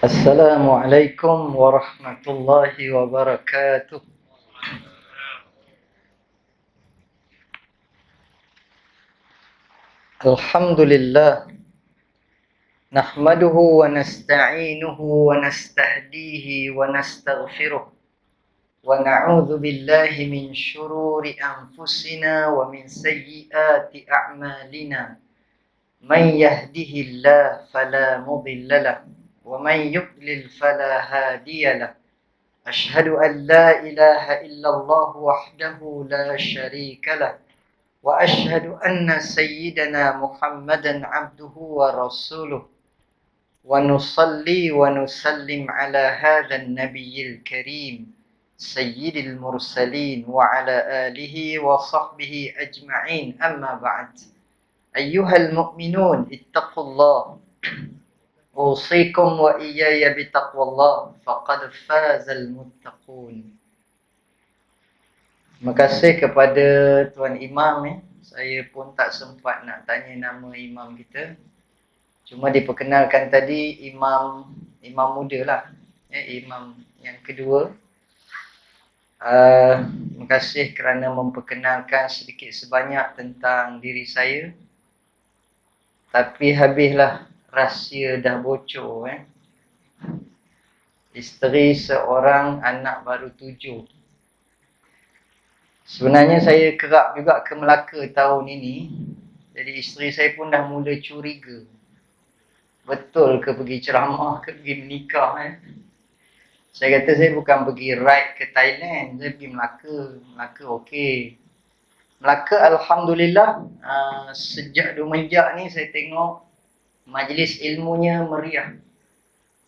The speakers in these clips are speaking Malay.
Assalamualaikum warahmatullahi wabarakatuh. Alhamdulillah. Nahmaduhu wa nasta'inuhu wa nastahdihi wa nastaghfiruh. Wa na'udzu billahi min syururi anfusina wa min sayyiati a'malina. Man yahdihillahu fala mudilla lahu wa man yudlil fala hadiya lahu. Ashhadu an la ilaha illallah wahdahu la syarika lah. وأشهد أن سيدنا محمدا عبده ورسوله ونصلي ونسلم على هذا النبي الكريم سيد المرسلين وعلى آله وصحبه أجمعين أما بعد أيها المؤمنون اتقوا الله أوصيكم وإياي بتقوى الله فقد فاز المتقون. Terima kasih kepada Tuan Imam. Saya pun tak sempat nak tanya nama imam kita. Cuma diperkenalkan tadi imam muda lah. Imam yang kedua. Terima kasih kerana memperkenalkan sedikit sebanyak tentang diri saya. Tapi habislah rahsia dah bocor. Isteri seorang, anak baru 7. Sebenarnya saya kerap juga ke Melaka tahun ini. Jadi isteri saya pun dah mula curiga. Betul ke pergi ceramah ke pergi menikah. Saya kata saya bukan pergi ride ke Thailand. Saya pergi Melaka. Melaka okey. Melaka Alhamdulillah. Sejak semenjak ni saya tengok majlis ilmunya meriah.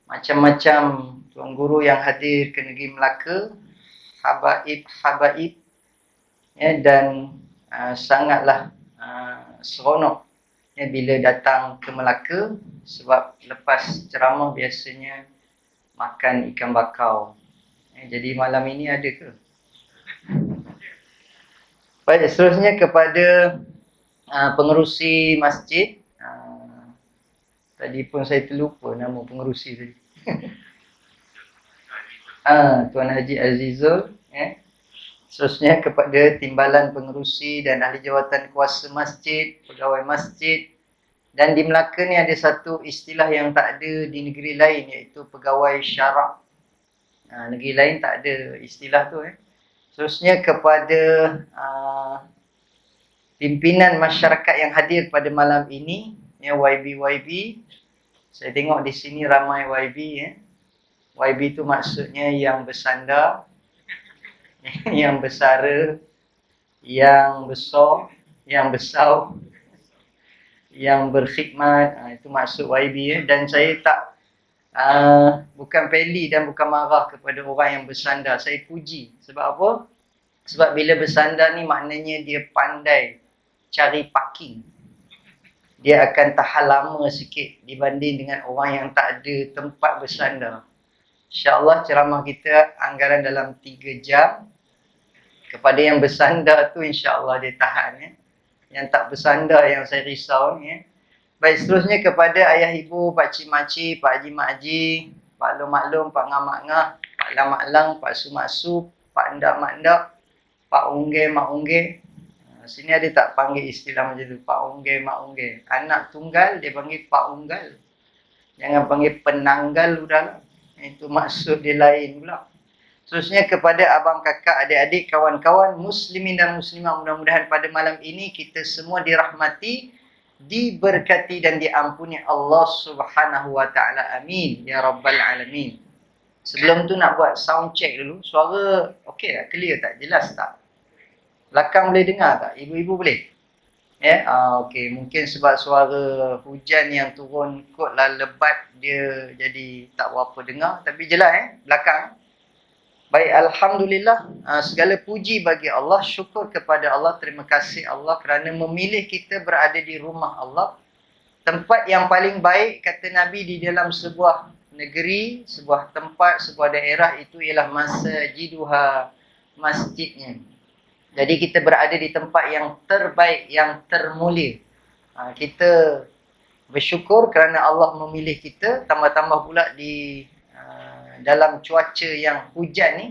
Macam-macam tuan guru yang hadir ke negeri Melaka. Habaib. Dan sangatlah seronok bila datang ke Melaka. Sebab lepas ceramah biasanya makan ikan bakar. Jadi malam ini ada ke? Baik, seterusnya kepada pengerusi masjid. Tadi pun saya terlupa nama pengerusi tadi. Tuan Haji Azizul. Seterusnya kepada timbalan pengerusi dan ahli jawatan kuasa masjid, pegawai masjid. Dan di Melaka ni ada satu istilah yang tak ada di negeri lain, iaitu pegawai syarak. Negeri lain tak ada istilah tu. Seterusnya kepada pimpinan masyarakat yang hadir pada malam ini, YB. Saya tengok di sini ramai YB. YB tu maksudnya yang bersandar, yang bersara, yang besar, yang besar, yang berkhidmat. Itu maksud YB. Dan saya tak bukan peli dan bukan marah kepada orang yang bersandar. Saya puji. Sebab apa? Sebab bila bersandar ni maknanya dia pandai cari parking. Dia akan tahan lama sikit dibanding dengan orang yang tak ada tempat bersandar. InsyaAllah ceramah kita anggaran dalam 3 jam. Kepada yang bersandar tu insya-Allah dia tahan. Yang tak bersandar yang saya risau ni. Baik, seterusnya kepada ayah ibu, pak cik makcik, pak haji makji, pak long maklum, pak ngah mak-ngah, pak lang mak-lang, pak su mak-su, pak ndak mak-ndak, pak ungge mak-ungge. Sini ada tak panggil istilah macam tu, pak ungge mak-ungge. Anak tunggal dia panggil pak unggal. Jangan panggil penanggal udahlah. Itu maksud dia lain pula. Seterusnya kepada abang, kakak, adik-adik, kawan-kawan, muslimin dan muslimah, mudah-mudahan pada malam ini kita semua dirahmati, diberkati dan diampuni Allah Subhanahu wa taala. Amin ya rabbal alamin. Sebelum tu nak buat sound check dulu. Suara okey tak? Clear tak? Jelas tak? Belakang boleh dengar tak? Ibu-ibu boleh? Okey, mungkin sebab suara hujan yang turun kotlah lebat dia jadi tak berapa dengar, tapi jelas belakang. Baik, Alhamdulillah, segala puji bagi Allah, syukur kepada Allah, terima kasih Allah kerana memilih kita berada di rumah Allah. Tempat yang paling baik, kata Nabi, di dalam sebuah negeri, sebuah tempat, sebuah daerah itu ialah masajiduha, masjidnya. Jadi kita berada di tempat yang terbaik, yang termulia. Kita Bersyukur kerana Allah memilih kita, tambah-tambah pula di dalam cuaca yang hujan ni,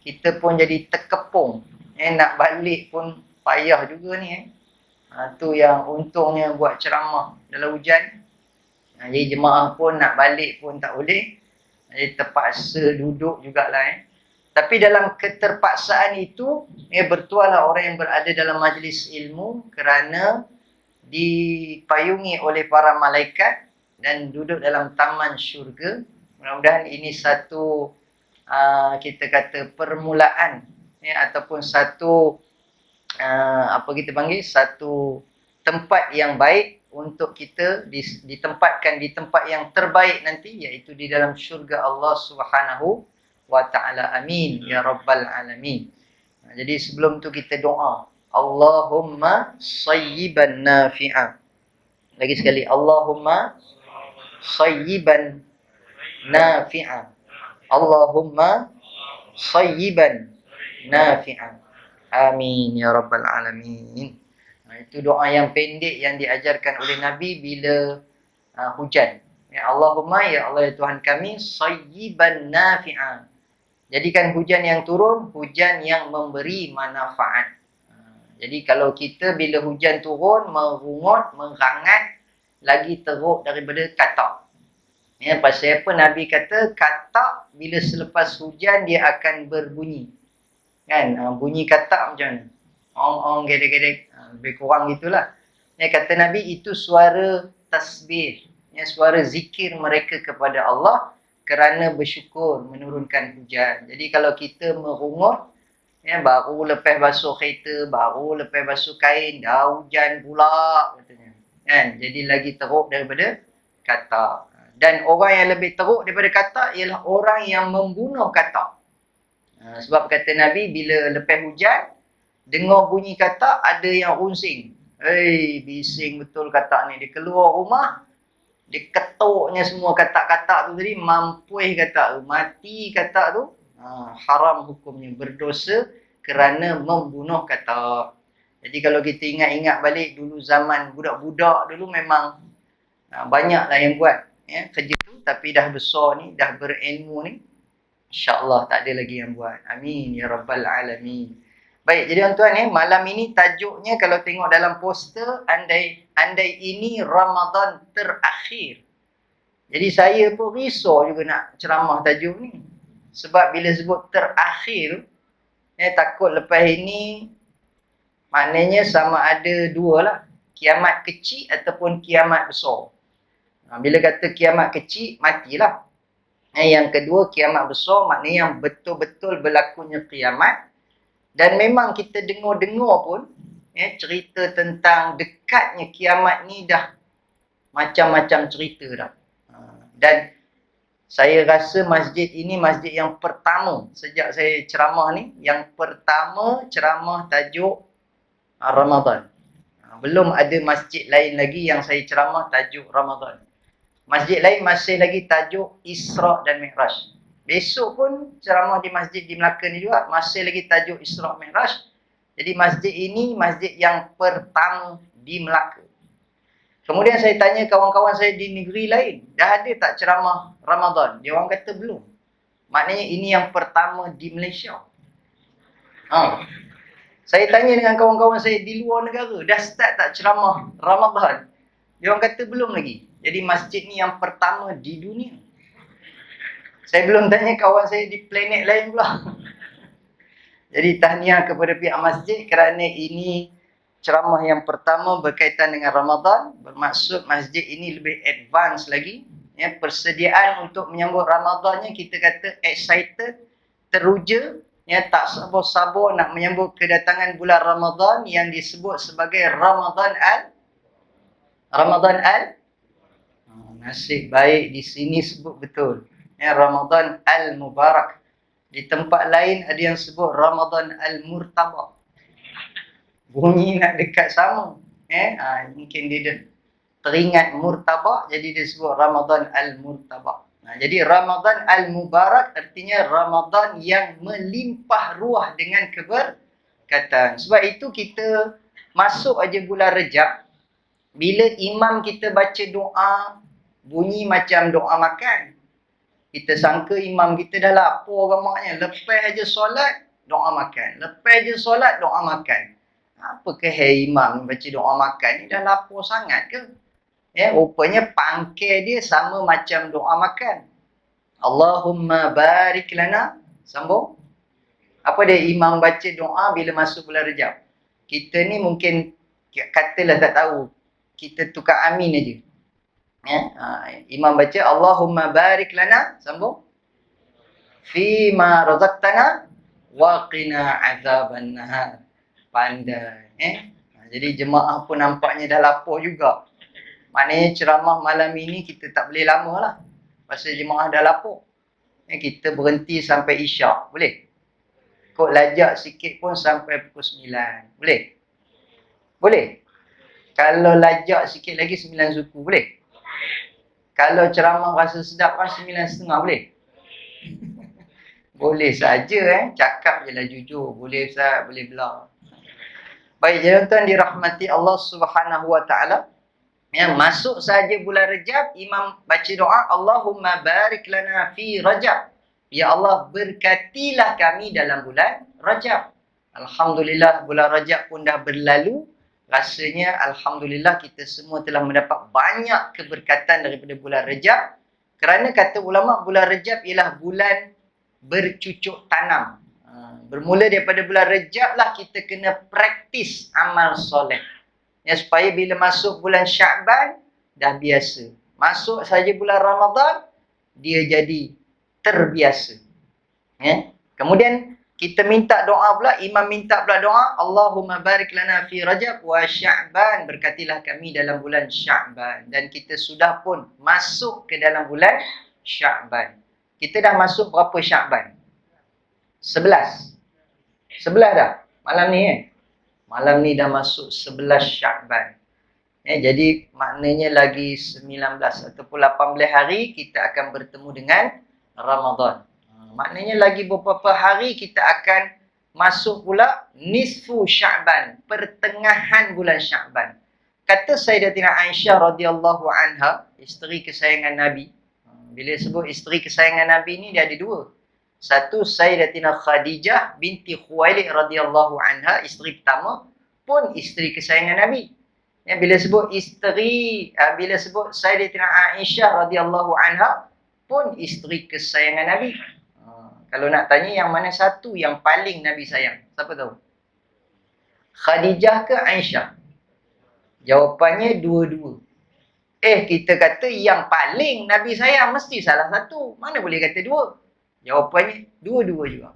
kita pun jadi terkepung. Nak balik pun payah juga ni. Tu yang untungnya buat ceramah dalam hujan. Jadi jemaah pun nak balik pun tak boleh. Jadi terpaksa duduk jugalah. Tapi dalam keterpaksaan itu, bertuahlah orang yang berada dalam majlis ilmu kerana dipayungi oleh para malaikat dan duduk dalam taman syurga. Mudah-mudahan ini satu kita kata permulaan ataupun satu apa kita panggil, satu tempat yang baik untuk kita ditempatkan di tempat yang terbaik nanti, iaitu di dalam syurga Allah Subhanahu wa ta'ala. Amin ya rabbal alamin. Jadi sebelum tu kita doa, Allahumma sayyiban nafi'a. Lagi sekali, Allahumma sayyiban nafi'a. Allahumma sayyiban nafi'a. Amin ya rabbal alamin. Itu doa yang pendek yang diajarkan oleh Nabi bila hujan. Ya Allahumma, ya Allah ya Tuhan kami, sayyiban nafi'a. Jadikan hujan yang turun, hujan yang memberi manfaat. Jadi kalau kita bila hujan turun, merungut, merangat, lagi teruk daripada katak. Pasal apa Nabi kata, katak bila selepas hujan dia akan berbunyi. Kan? Bunyi katak macam mana? Ong-ong, gedek-gedek. Lebih kurang gitulah. Kata Nabi, itu suara tasbih. Suara zikir mereka kepada Allah kerana bersyukur menurunkan hujan. Jadi kalau kita merungut, baru lepas basuh kereta, baru lepas basuh kain, dah hujan pula katanya. Jadi lagi teruk daripada katak. Dan orang yang lebih teruk daripada katak ialah orang yang membunuh katak. Sebab kata Nabi, bila lepas hujan, dengar bunyi katak, ada yang runsing. Bising betul katak ni. Dia keluar rumah, dia ketuknya semua katak-katak tu tadi, mampuih katak tu, mati katak tu. Haram hukumnya, berdosa kerana membunuh katak. Jadi kalau kita ingat-ingat balik dulu zaman budak-budak dulu, memang banyaklah yang buat kerja tu. Tapi dah besar ni, dah berilmu ni, InsyaAllah tak ada lagi yang buat. Amin ya rabbal alamin. Baik, jadi tuan-tuan malam ini tajuknya kalau tengok dalam poster, andai ini Ramadan terakhir. Jadi saya pun risau juga nak ceramah tajuk ni. Sebab bila sebut terakhir, takut lepas ini maknanya sama ada dua lah. Kiamat kecil ataupun kiamat besar. Bila kata kiamat kecil, matilah. Yang kedua, kiamat besar, maknanya yang betul-betul berlakunya kiamat. Dan memang kita dengar-dengar pun, cerita tentang dekatnya kiamat ni dah macam-macam cerita dah. Dan saya rasa masjid ini masjid yang pertama sejak saya ceramah ni, yang pertama ceramah tajuk Ramadan. Belum ada masjid lain lagi yang saya ceramah tajuk Ramadan. Masjid lain masih lagi tajuk Isra' dan Mi'raj. Besok pun ceramah di masjid di Melaka ni juga masih lagi tajuk Isra' Mi'raj. Jadi masjid ini masjid yang pertama di Melaka. Kemudian saya tanya kawan-kawan saya di negeri lain, dah ada tak ceramah Ramadan? Dia orang kata belum. Maknanya ini yang pertama di Malaysia. Saya tanya dengan kawan-kawan saya di luar negara, dah start tak ceramah Ramadan? Dia orang kata belum lagi. Jadi masjid ni yang pertama di dunia. Saya belum tanya kawan saya di planet lain pula. Jadi tahniah kepada pihak masjid kerana ini ceramah yang pertama berkaitan dengan Ramadan. Bermaksud masjid ini lebih advance lagi. Persediaan untuk menyambut Ramadannya kita kata excited, teruja. Tak sabar-sabar nak menyambut kedatangan bulan Ramadan yang disebut sebagai Ramadan nasib baik di sini sebut betul. Ramadan Al-Mubarak. Di tempat lain ada yang sebut Ramadan Al-Murtaba. Bunyi nak dekat sama. Mungkin dia dah teringat Murtaba, jadi dia sebut Ramadan Al-Murtaba. Jadi Ramadan Al-Mubarak artinya Ramadan yang melimpah ruah dengan keberkatan. Sebab itu kita masuk aja bulan Rejab, Bila imam kita baca doa, bunyi macam doa makan. Kita sangka imam kita dah lapar gamaknya. Lepas aja solat, doa makan. Lepas aja solat, doa makan. Apakah imam baca doa makan ni dah lapar sangat ke? Rupanya pangkil dia sama macam doa makan. Allahumma barik lana. Sambung. Apa dia imam baca doa bila masuk bulan Rejab? Kita ni mungkin katalah tak tahu. Kita tukar amin aja. Imam baca Allahumma barik lana. Sambung. Fima razaqtana wa qina azaban nahar. Pandai. Jadi jemaah pun nampaknya dah lapar juga. Maknanya ceramah malam ini kita tak boleh lama lah. Pasal jemaah dah lapar. Kita berhenti sampai isyak. Boleh? Kok lajak sikit pun sampai pukul 9. Boleh? Boleh? Kalau lajak sikit lagi 9 suku. Boleh? Kalau ceramah rasa sedap kan 9.30. Boleh? Boleh saja. Cakap je lah jujur. Boleh Ustaz? Boleh belah. Baik, tuan-tuan dirahmati Allah Subhanahu Wa Taala. Masuk saja bulan Rejab, imam baca doa Allahumma barik lana fi Rajab. Ya Allah, berkatilah kami dalam bulan Rajab. Alhamdulillah, bulan Rajab pun dah berlalu. Rasanya alhamdulillah kita semua telah mendapat banyak keberkatan daripada bulan Rejab. Kerana kata ulama, bulan Rejab ialah bulan bercucuk tanam. Bermula daripada bulan Rejab lah kita kena praktis amal soleh. Supaya bila masuk bulan Sya'ban, dah biasa. Masuk saja bulan Ramadan, dia jadi terbiasa. Kemudian kita minta doa pula, imam minta pula doa, Allahumma barik lana fi Rajab wa Sya'ban. Berkatilah kami dalam bulan Sya'ban. Dan kita sudah pun masuk ke dalam bulan Sya'ban. Kita dah masuk berapa Sya'ban? 11. 11 dah. Malam ni Malam ni dah masuk 11 Sya'ban. Jadi maknanya lagi 19 ataupun 18 hari kita akan bertemu dengan Ramadan. Maknanya lagi beberapa hari kita akan masuk pula nisfu Sya'ban, pertengahan bulan Sya'ban. Kata Sayyidatina Aisyah radhiyallahu anha, isteri kesayangan Nabi. Bila sebut isteri kesayangan Nabi ni dia ada dua. Satu Sayyidatina Khadijah binti Khuwailid radhiyallahu anha, isteri pertama, pun isteri kesayangan Nabi. Bila sebut isteri, bila sebut Sayyidatina Aisyah radhiyallahu anha, pun isteri kesayangan Nabi. Kalau nak tanya yang mana satu yang paling Nabi sayang, siapa tahu? Khadijah ke Aisyah? Jawapannya dua-dua. Kita kata yang paling Nabi sayang mesti salah satu. Mana boleh kata dua? Jawapannya dua-dua juga.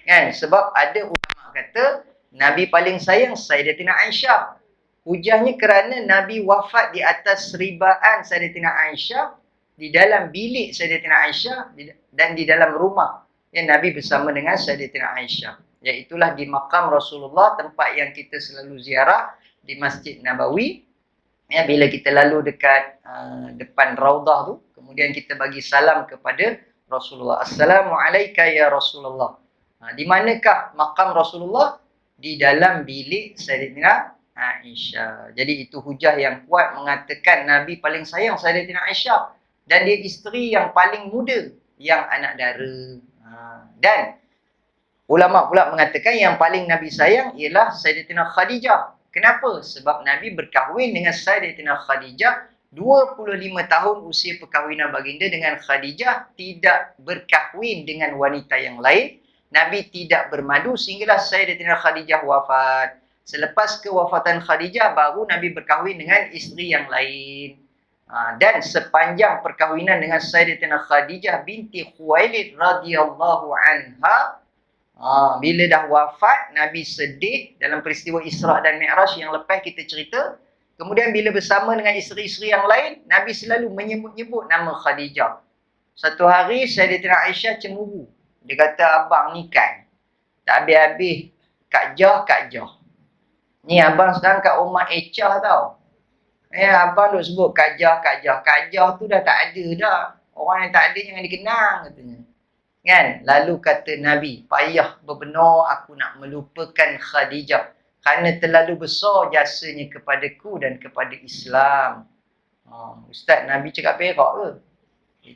Kan? Sebab ada ulama kata Nabi paling sayang Sayyidatina Aisyah. Hujahnya kerana Nabi wafat di atas seribaan Sayyidatina Aisyah, di dalam bilik Sayyidatina Aisyah dan di dalam rumah yang Nabi bersama dengan Sayyidatina Aisyah. Iaitulah di makam Rasulullah, tempat yang kita selalu ziarah di Masjid Nabawi. Bila kita lalu dekat depan Raudah tu, kemudian kita bagi salam kepada Rasulullah. Assalamualaikum ya Rasulullah. Di manakah makam Rasulullah? Di dalam bilik Sayyidatina Aisyah. Jadi itu hujah yang kuat mengatakan Nabi paling sayang Sayyidatina Aisyah. Dan dia isteri yang paling muda, yang anak dara. Dan ulama pula mengatakan yang paling Nabi sayang ialah Sayyidatina Khadijah. Kenapa? Sebab Nabi berkahwin dengan Sayyidatina Khadijah 25 tahun usia perkahwinan baginda dengan Khadijah, tidak berkahwin dengan wanita yang lain. Nabi tidak bermadu sehinggalah Sayyidatina Khadijah wafat. Selepas kewafatan Khadijah baru Nabi berkahwin dengan isteri yang lain. Dan sepanjang perkahwinan dengan Sayyidatina Khadijah binti Khuwailid radhiyallahu anha, bila dah wafat, Nabi sedih dalam peristiwa Isra' dan Mi'raj yang lepas kita cerita. Kemudian bila bersama dengan isteri-isteri yang lain, Nabi selalu menyebut-nyebut nama Khadijah. Satu hari Sayyidatina Aisyah cemburu. Dia kata, abang ni kan tak habis-habis Kak Jah. Ni abang sekarang kat rumah Echah tau. Abang duk sebut Kak Jah. Kak Jah tu dah tak ada dah. Orang yang tak ada jangan dikenang katanya. Kan? Lalu kata Nabi, payah bebenar aku nak melupakan Khadijah. Kerana terlalu besar jasanya kepadaku dan kepada Islam. Ustaz, Nabi cakap perak ke?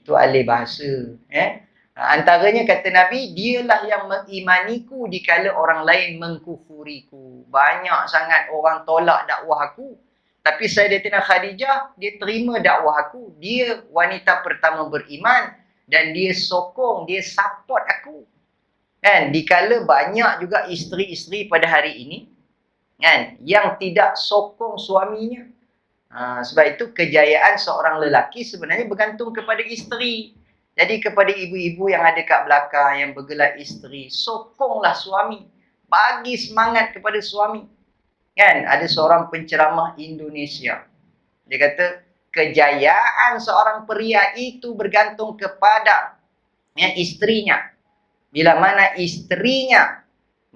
Itu alih bahasa. Antaranya kata Nabi, dialah yang mengimaniku dikala orang lain mengkufuriku. Banyak sangat orang tolak dakwah aku. Tapi Sayyidatina Khadijah, dia terima dakwah aku. Dia wanita pertama beriman. Dan dia sokong, dia support aku. Kan? Dikala banyak juga isteri-isteri pada hari ini, kan, yang tidak sokong suaminya. Sebab itu kejayaan seorang lelaki sebenarnya bergantung kepada isteri. Jadi kepada ibu-ibu yang ada kat belakang yang bergelar isteri, sokonglah suami. Bagi semangat kepada suami. Kan? Ada seorang penceramah Indonesia. Dia kata, kejayaan seorang pria itu bergantung kepada isterinya. Bila mana isterinya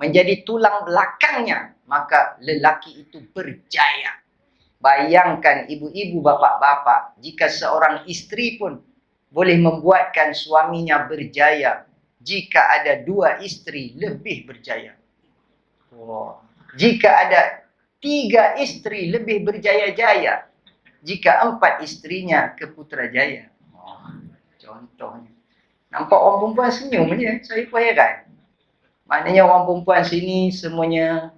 menjadi tulang belakangnya, maka lelaki itu berjaya. Bayangkan ibu-ibu, bapak-bapak, jika seorang isteri pun boleh membuatkan suaminya berjaya, jika ada 2 isteri lebih berjaya. Jika ada 3 isteri lebih berjaya-jaya, jika 4 istrinya ke Putrajaya. Contohnya. Nampak orang perempuan senyum je, saya pun heran. Maknanya orang perempuan sini semuanya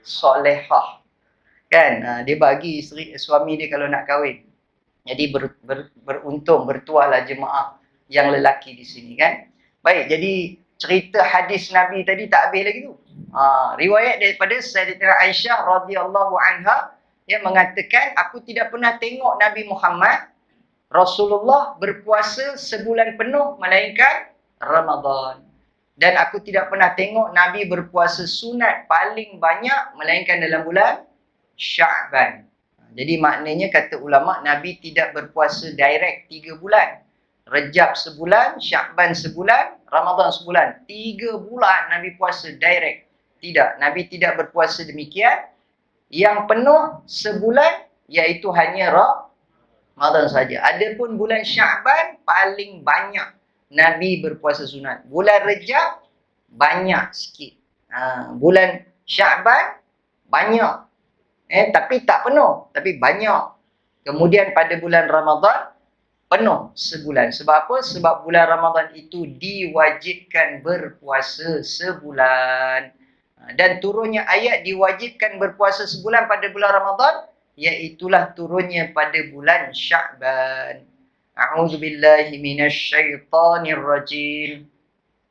solehah. Kan? Dia bagi suami dia kalau nak kahwin. Jadi beruntung, bertuahlah jemaah yang lelaki di sini, kan. Baik, jadi cerita hadis Nabi tadi tak habis lagi tu. Riwayat daripada Sayyidatina Aisyah radhiyallahu anha yang mengatakan, aku tidak pernah tengok Nabi Muhammad Rasulullah berpuasa sebulan penuh melainkan Ramadan. Dan aku tidak pernah tengok Nabi berpuasa sunat paling banyak melainkan dalam bulan Sya'ban. Jadi maknanya kata ulama, Nabi tidak berpuasa direct 3 bulan. Rejab sebulan, Sya'ban sebulan, Ramadan sebulan. 3 bulan Nabi puasa direct. Tidak, Nabi tidak berpuasa demikian. Yang penuh sebulan iaitu hanya Ramadan saja. Adapun bulan Sya'ban paling banyak Nabi berpuasa sunat. Bulan Rejab banyak sikit. Bulan Sya'ban banyak. Tapi tak penuh, tapi banyak. Kemudian pada bulan Ramadan penuh sebulan. Sebab apa? Sebab bulan Ramadan itu diwajibkan berpuasa sebulan. Dan turunnya ayat diwajibkan berpuasa sebulan pada bulan Ramadan, iaitulah turunnya pada bulan Sya'ban. A'udzubillahi minasyaitanir rajim.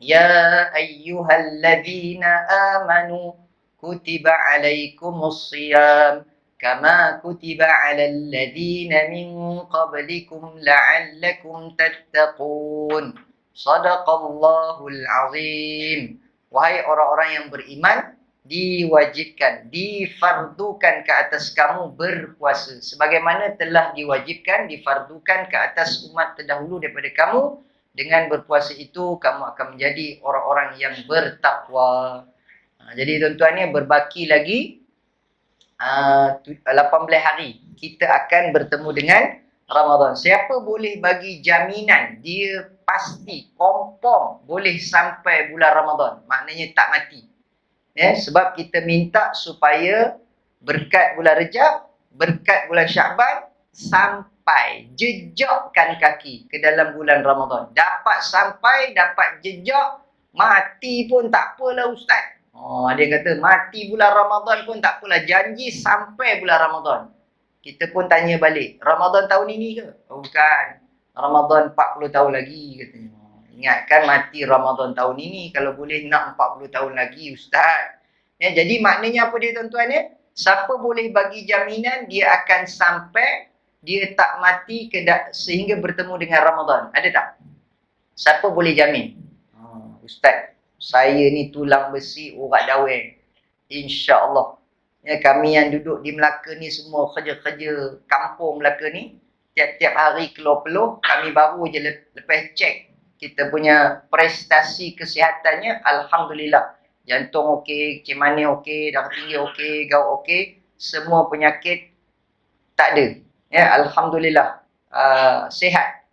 Ya ayyuhalladzina amanu kutiba alaikumus shiyam kama kutiba alal ladzina min qablikum la'allakum tattaqun. Shadaqallahul azim. Wahai orang-orang yang beriman, diwajibkan, difardukan ke atas kamu berpuasa sebagaimana telah diwajibkan, difardukan ke atas umat terdahulu daripada kamu. Dengan berpuasa itu kamu akan menjadi orang-orang yang bertakwa. Jadi tuan-tuan ni berbaki lagi 18 hari kita akan bertemu dengan Ramadan. Siapa boleh bagi jaminan dia pasti confirm boleh sampai bulan Ramadan, maknanya tak mati. Sebab kita minta supaya berkat bulan Rejab, berkat bulan Sya'ban sampai jejakkan kaki ke dalam bulan Ramadan. Dapat sampai, dapat jejak, mati pun tak apalah ustaz. Dia kata mati bulan Ramadan pun tak apalah, janji sampai bulan Ramadan. Kita pun tanya balik, Ramadan tahun ini ke? Bukan. Ramadan 40 tahun lagi katanya. Ingatkan mati Ramadan tahun ini, kalau boleh nak 40 tahun lagi ustaz. Jadi maknanya apa dia tuan-tuan ya? Siapa boleh bagi jaminan dia akan sampai, dia tak mati sehingga bertemu dengan Ramadan? Ada tak? Siapa boleh jamin? Ustaz, saya ni tulang besi urat dawai. InsyaAllah. Kami yang duduk di Melaka ni semua kerja-kerja kampung Melaka ni, tiap-tiap hari keluar peluh, kami baru je lepas cek kita punya prestasi kesihatannya, Alhamdulillah. Jantung okey, cemani okey, darah tinggi okey, gout okey, semua penyakit tak ada. Alhamdulillah. Sihat.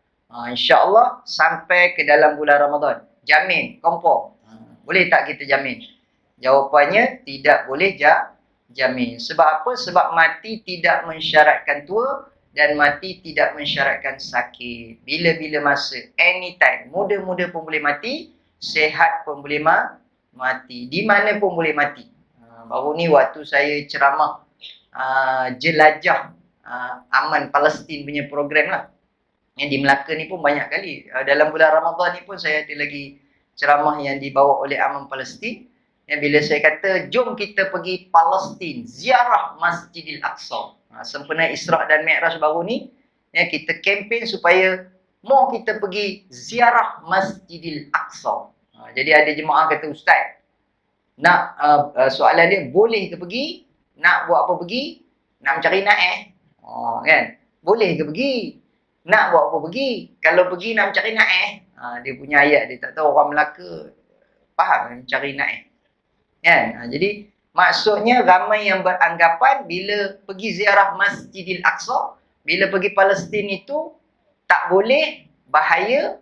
InsyaAllah sampai ke dalam bulan Ramadan. Jamin, confirm. Boleh tak kita jamin? Jawapannya tidak boleh jamin. Sebab apa? Sebab mati tidak mensyaratkan tua dan mati tidak mensyaratkan sakit. Bila-bila masa, anytime. Muda-muda pun boleh mati, sehat pun boleh mati. Di mana pun boleh mati. Baru ni waktu saya ceramah jelajah aman Palestin punya program lah. Yang di Melaka ni pun banyak kali. Dalam bulan Ramadan ni pun saya ada lagi ceramah yang dibawa oleh Aman Palestin. Yang bila saya kata, jom kita pergi Palestin, ziarah Masjidil Aqsa. Sempena Isra' dan Mi'raj baru ni, ya, kita kempen supaya mau kita pergi ziarah Masjidil Aqsa. Jadi ada jemaah kata, Ustaz, nak soalan dia, boleh ke pergi? Nak buat apa pergi? Nak mencari naik kan? Boleh ke pergi? Nak buat apa pergi? Kalau pergi nak mencari naik dia punya ayat dia, tak tahu orang Melaka faham mencari naik kan? Jadi maksudnya ramai yang beranggapan bila pergi ziarah Masjidil Aqsa, bila pergi Palestin itu tak boleh, bahaya,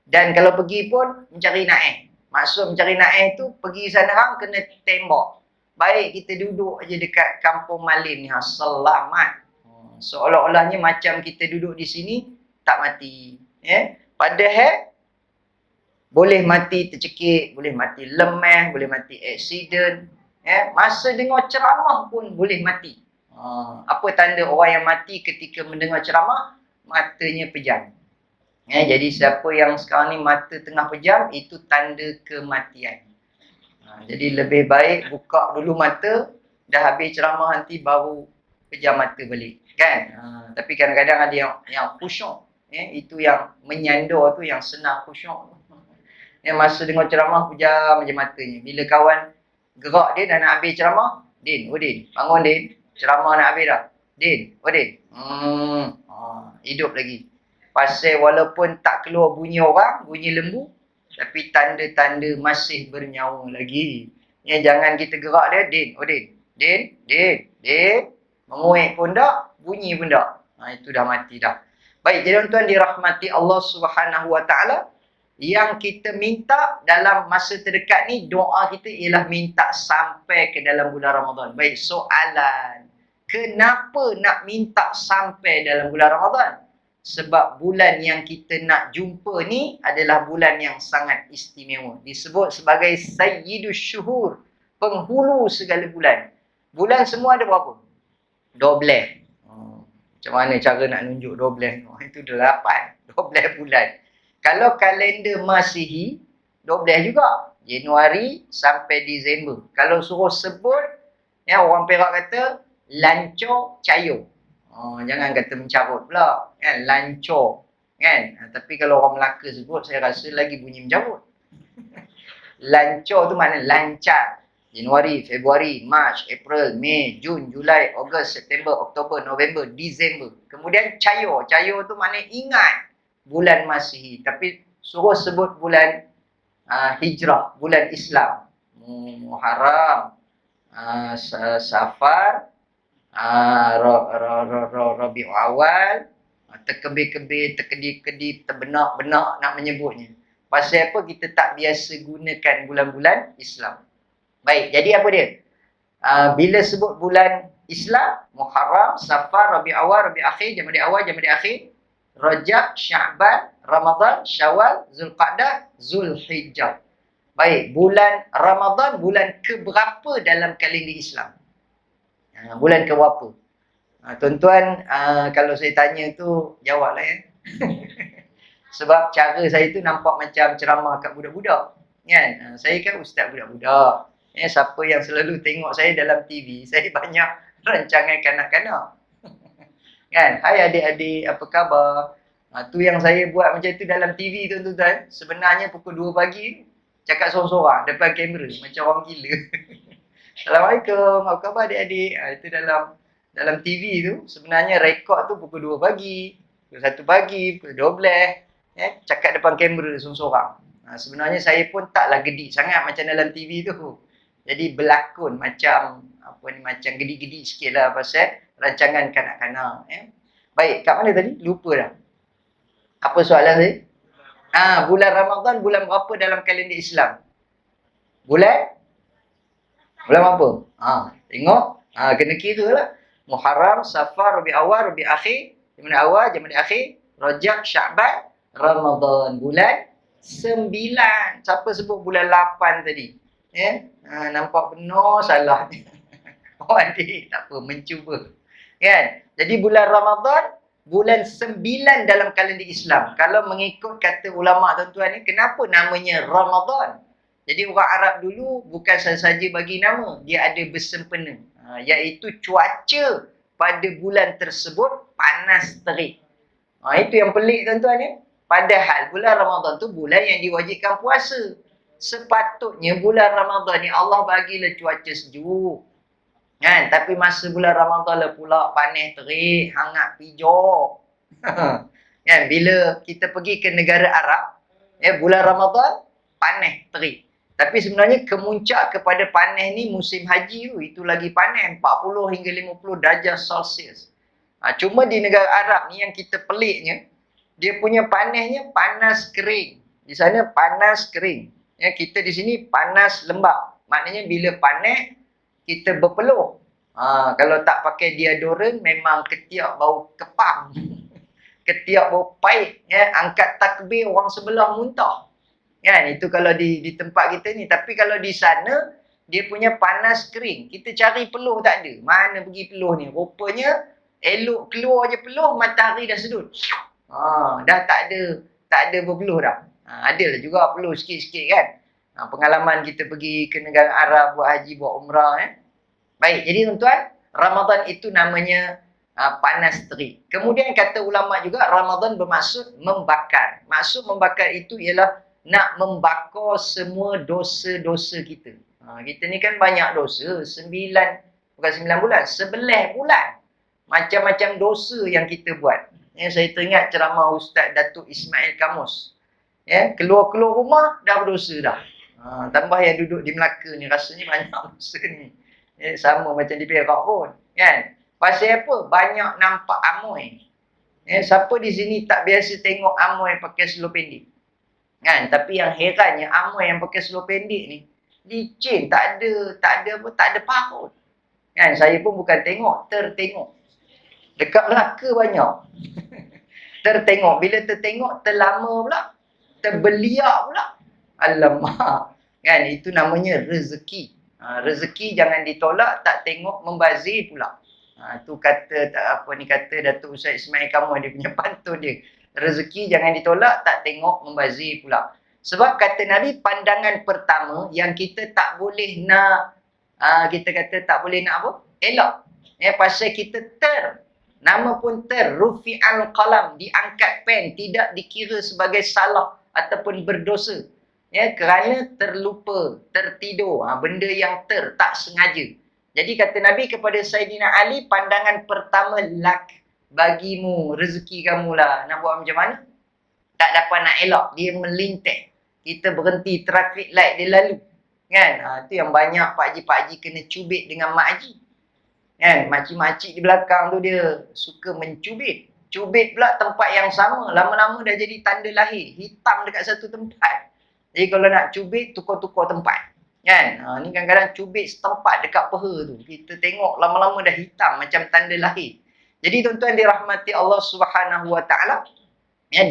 dan kalau pergi pun mencari naik. Maksud mencari naik tu pergi sana hang kena tembak. Baik kita duduk aja dekat Kampung Malim ni, selamat. Seolah-olahnya macam kita duduk di sini tak mati, ya. Padahal boleh mati tercekik, boleh mati lemah, boleh mati aksiden, ya. Masa dengar ceramah pun boleh mati. Apa tanda orang yang mati ketika mendengar ceramah? Matanya pejam. Ya, jadi siapa yang sekarang ni mata tengah pejam, itu tanda kematian. Jadi lebih baik buka dulu mata, dah habis ceramah nanti baru pejam mata balik, kan? Tapi kadang-kadang ada yang khusyuk, ya, itu yang menyandar tu, yang senang khusyuk. Yang masa dengar ceramah pejam je matanya. Bila kawan gerak dia dah nak habis ceramah, Din, Din, bangun Din, ceramah nak habis dah. Din, Din. Hidup lagi. Pasal walaupun tak keluar bunyi orang, bunyi lembu, tapi tanda-tanda masih bernyawa lagi. Ya, jangan kita gerak dia, Din, Din. Menguik pun tak, bunyi pun tak. Itu dah mati dah. Baik, jadi tuan-tuan dirahmati Allah Subhanahu Wa Taala, yang kita minta dalam masa terdekat ni, doa kita ialah minta sampai ke dalam bulan Ramadan. Baik, soalan, kenapa nak minta sampai dalam bulan Ramadan? Sebab bulan yang kita nak jumpa ni adalah bulan yang sangat istimewa. Disebut sebagai Sayyidus Syuhur, penghulu segala bulan. Bulan semua ada berapa? 12. Macam mana cara nak nunjuk 12? Itu 8. 12 bulan. Kalau kalender Masihi, 12 juga. Januari sampai Disember. Kalau suruh sebut, ya, orang Perak kata, lancor cayo. Jangan kata mencarut pula, kan? Lancor, kan? Tapi kalau orang Melaka sebut, saya rasa lagi bunyi mencarut. Lancor tu makna lancar. Januari, Februari, Mac, April, Mei, Jun, Julai, Ogos, September, Oktober, November, Disember. Kemudian cayo. Cayo tu makna ingat bulan Masihi. Tapi suruh sebut bulan Hijrah, bulan Islam. Muharram, Safar, Rabiul Awal, terkebir-kebir, terkedip-kedip, terbenak-benak nak menyebutnya. Pasal apa? Kita tak biasa gunakan bulan-bulan Islam. Baik, jadi apa dia? Bila sebut bulan Islam, Muharram, Safar, Rabiul Awal, Rabiul Akhir, Jamadil Awal, Jamadil Akhir, Rajab, Sya'ban, Ramadan, Syawal, Zulqa'dah, Zulhijjah. Baik, bulan Ramadan bulan keberapa dalam kalender Islam? Bulan ke berapa? Tuan-tuan, kalau saya tanya tu, jawablah ya. Sebab cara saya tu nampak macam ceramah kat budak-budak, kan? Saya kan ustaz budak-budak. Ya, siapa yang selalu tengok saya dalam TV, saya banyak rancangan kanak-kanak. Kan? Hai adik-adik, apa khabar? Tu yang saya buat macam tu dalam TV tu, tuan-tuan. Sebenarnya pukul 2 pagi, cakap sorang-sorang depan kamera, macam orang gila. Assalamualaikum, apa khabar adik-adik? Itu dalam TV tu, sebenarnya rekod tu pukul 2 pagi, pukul 1 pagi, pukul 12, ya, cakap depan kamera sorang-sorang. Sebenarnya saya pun taklah gedik sangat macam dalam TV tu. Jadi berlakon macam macam gedik-gedik sikit lah pasal rancangan kanak-kanak. Ya. Baik, kat mana tadi? Lupa dah. Apa soalan saya? Bulan Ramadan bulan berapa dalam kalender Islam? Bulan Bulan apa? Tengok. Kena kira lah. Muharram, Safar, Rabi Awal, Rabi Akhir, Jamadil Awal, Jamadil Akhir, Rajab, Sya'ban, Ramadan. Bulan 9. Siapa sebut bulan 8 tadi? Nampak penuh salah. Oh adik, tak apa, mencuba. Kan? Jadi bulan Ramadan, bulan 9 dalam kalender Islam. Kalau mengikut kata ulama' tuan-tuan ni, kenapa namanya Ramadan? Jadi orang Arab dulu bukan sahaja bagi nama, dia ada bersempena. Iaitu cuaca pada bulan tersebut panas terik. Itu yang pelik tuan-tuan ya. Padahal bulan Ramadan tu bulan yang diwajibkan puasa. Sepatutnya bulan Ramadan ni Allah bagilah cuaca sejuk. Kan? Tapi masa bulan Ramadan lah pula panas terik, hangat pijok. Kan? Bila kita pergi ke negara Arab, bulan Ramadan panas terik. Tapi sebenarnya kemuncak kepada panas ni musim haji tu, itu lagi panas 40 hingga 50 darjah Celsius. Cuma di negara Arab ni yang kita peliknya, dia punya panasnya panas kering. Di sana panas kering. Kita di sini panas lembab. Maknanya bila panas, kita berpeluh. Kalau tak pakai deodoran, memang ketiak bau kepam. Ketiak bau pahit. Angkat takbir, orang sebelah muntah. Kan? Itu kalau di tempat kita ni. Tapi kalau di sana, dia punya panas kering. Kita cari peluh tak ada. Mana pergi peluh ni? Rupanya, elok keluar je peluh, matahari dah sedut. Dah tak ada berpeluh dah. Adalah juga peluh sikit-sikit kan. Pengalaman kita pergi ke negara Arab, buat haji, buat umrah. Baik, jadi tuan-tuan, Ramadan itu namanya panas terik. Kemudian kata ulama' juga, Ramadan bermaksud membakar. Maksud membakar itu ialah nak membakar semua dosa-dosa kita. Kita ni kan banyak dosa. 9 bulan, 11 bulan. Macam-macam dosa yang kita buat. Saya teringat ceramah Ustaz Datuk Ismail Kamus. Keluar-keluar rumah, dah berdosa dah. Tambah yang duduk di Melaka ni, rasanya banyak dosa ni. Sama macam di Perak pun. Kan? Pasal apa? Banyak nampak amoy. Siapa di sini tak biasa tengok amoy pakai seluar pendek? Kan? Tapi yang herannya, amoy yang pakai seluar pendek ni, licin, tak ada parut. Kan? Saya pun bukan tengok, tertengok. Dekat Melaka banyak. Tertengok. Bila tertengok, terlama pula. Terbeliak pula. Alamak. Kan? Itu namanya rezeki. Rezeki jangan ditolak, tak tengok membazir pula. Tu kata kata Datuk Ustaz Ismail Kamu, dia punya pantun dia. Rezeki jangan ditolak, tak tengok membazir pula. Sebab kata Nabi, pandangan pertama yang kita tak boleh nak, kita kata tak boleh nak apa? Elok. Pasal kita nama pun rufi'al qalam, diangkat pen, tidak dikira sebagai salah ataupun berdosa. Kerana terlupa, tertidur, benda yang tak sengaja. Jadi kata Nabi kepada Saidina Ali, pandangan pertama lak, bagimu, rezeki kamu lah. Nak buat macam mana? Tak dapat nak elok, dia melintas. Kita berhenti, traffic light dia lalu. Kan? Itu yang banyak Pak Haji kena cubit dengan Mak Haji. Kan? Makcik-makcik di belakang tu dia suka mencubit. Cubit pula tempat yang sama, lama-lama dah jadi tanda lahir. Hitam dekat satu tempat. Jadi kalau nak cubit, tukar-tukar tempat. Kan? Ni kadang-kadang cubit setempat dekat peha tu. Kita tengok lama-lama dah hitam macam tanda lahir. Jadi tuan-tuan dirahmati Allah Subhanahu Wa Taala,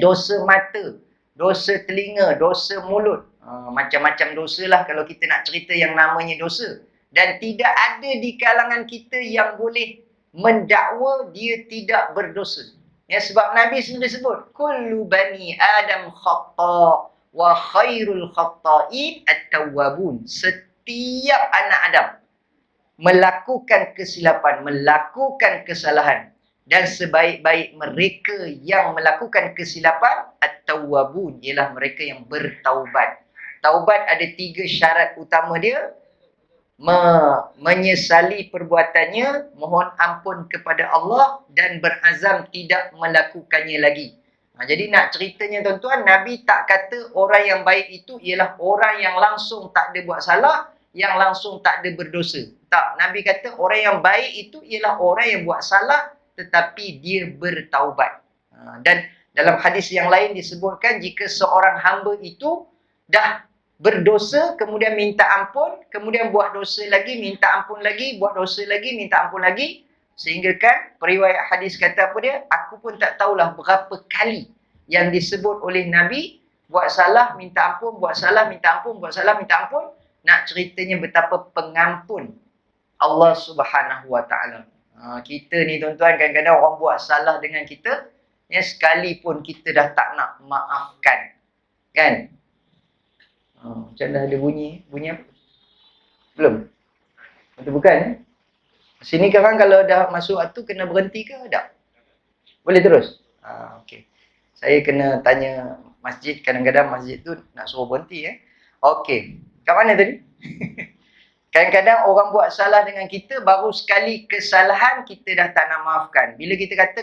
dosa mata, dosa telinga, dosa mulut. Macam-macam dosa lah kalau kita nak cerita yang namanya dosa. Dan tidak ada di kalangan kita yang boleh mendakwa dia tidak berdosa. Sebab Nabi sendiri sebut, kullu bani Adam khata' wa khairul khata'in at-tawwabun. Setiap anak Adam melakukan kesilapan, melakukan kesalahan. Dan sebaik-baik mereka yang melakukan kesilapan, at-tawwabun, ialah mereka yang bertaubat. Taubat ada 3 syarat utama dia. Menyesali perbuatannya, mohon ampun kepada Allah dan berazam tidak melakukannya lagi. Jadi nak ceritanya tuan-tuan, Nabi tak kata orang yang baik itu ialah orang yang langsung tak ada buat salah, yang langsung tak ada berdosa. Tak, Nabi kata orang yang baik itu ialah orang yang buat salah tetapi dia bertaubat. Dan dalam hadis yang lain disebutkan, jika seorang hamba itu dah berdosa, kemudian minta ampun, kemudian buat dosa lagi, minta ampun lagi, buat dosa lagi, minta ampun lagi. Sehingga kan periwayat hadis kata apa dia? Aku pun tak tahulah berapa kali yang disebut oleh Nabi, buat salah, minta ampun, buat salah, minta ampun, buat salah, minta ampun. Nak ceritanya betapa pengampun Allah Subhanahu Wa Taala. Kita ni tuan-tuan, kadang-kadang orang buat salah dengan kita, ya, sekalipun kita dah tak nak maafkan. Kan? Macam dah ada bunyi. Bunyi apa? Belum? Betul bukan? Sini sekarang kalau dah masuk waktu kena berhenti ke tak? Boleh terus? Okey. Saya kena tanya masjid, kadang-kadang masjid tu nak suruh berhenti. Okey. Kat mana tadi? Kadang-kadang orang buat salah dengan kita, baru sekali kesalahan kita dah tak nak maafkan. Bila kita kata,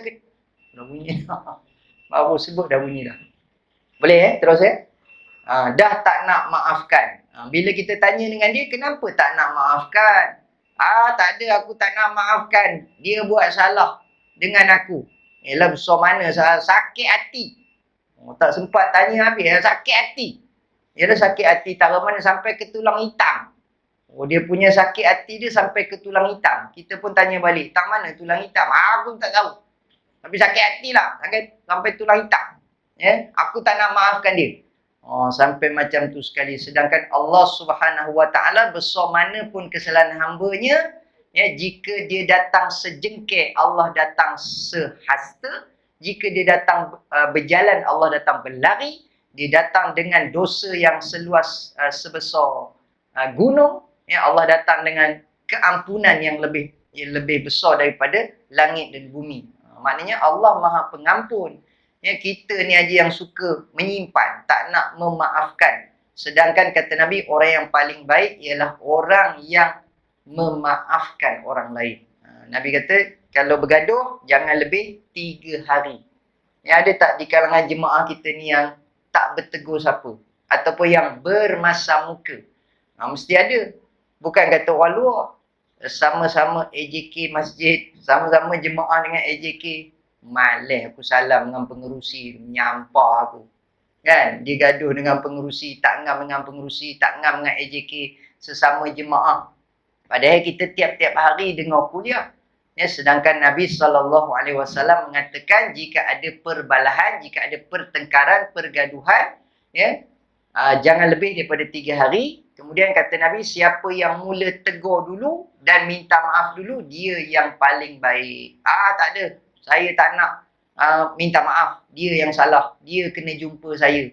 dah bunyi dah. Baru sebut dah bunyi dah. Boleh terus dah tak nak maafkan. Bila kita tanya dengan dia, kenapa tak nak maafkan? Tak ada, aku tak nak maafkan. Dia buat salah dengan aku. Yelah, besar mana salah? Sakit hati. Tak sempat tanya habis. Sakit hati. Yelah, sakit hati taruh mana sampai ke tulang hitam. Dia punya sakit hati dia sampai ke tulang hitam. Kita pun tanya balik, tak mana tulang hitam? Aku tak tahu. Tapi sakit hati lah. Sampai tulang hitam. Aku tak nak maafkan dia. Sampai macam tu sekali. Sedangkan Allah Subhanahu Wa Taala, besar mana pun kesalahan hamba-Nya, jika dia datang sejengkir, Allah datang sehasta. Jika dia datang berjalan, Allah datang berlari. Dia datang dengan dosa yang seluas sebesar gunung, Allah datang dengan keampunan yang lebih besar daripada langit dan bumi. Maknanya Allah Maha Pengampun. Kita ni aja yang suka menyimpan, tak nak memaafkan. Sedangkan kata Nabi, orang yang paling baik ialah orang yang memaafkan orang lain. Nabi kata, kalau bergaduh, jangan lebih 3 hari. Ada tak di kalangan jemaah kita ni yang tak bertegur siapa? Ataupun yang bermasa muka? Mesti ada. Bukan kata orang luar. Sama-sama AJK masjid, sama-sama jemaah dengan AJK. Malas aku salam dengan pengerusi, menyampah aku. Kan? Dia gaduh dengan pengerusi, tak ngam dengan pengerusi, tak ngam dengan AJK, sesama jemaah. Padahal kita tiap-tiap hari dengar kuliah. Sedangkan Nabi SAW mengatakan, jika ada perbalahan, jika ada pertengkaran, pergaduhan, jangan lebih daripada 3 hari. Kemudian kata Nabi, siapa yang mula tegur dulu dan minta maaf dulu, dia yang paling baik. Tak ada. Saya tak nak minta maaf. Dia yang salah. Dia kena jumpa saya.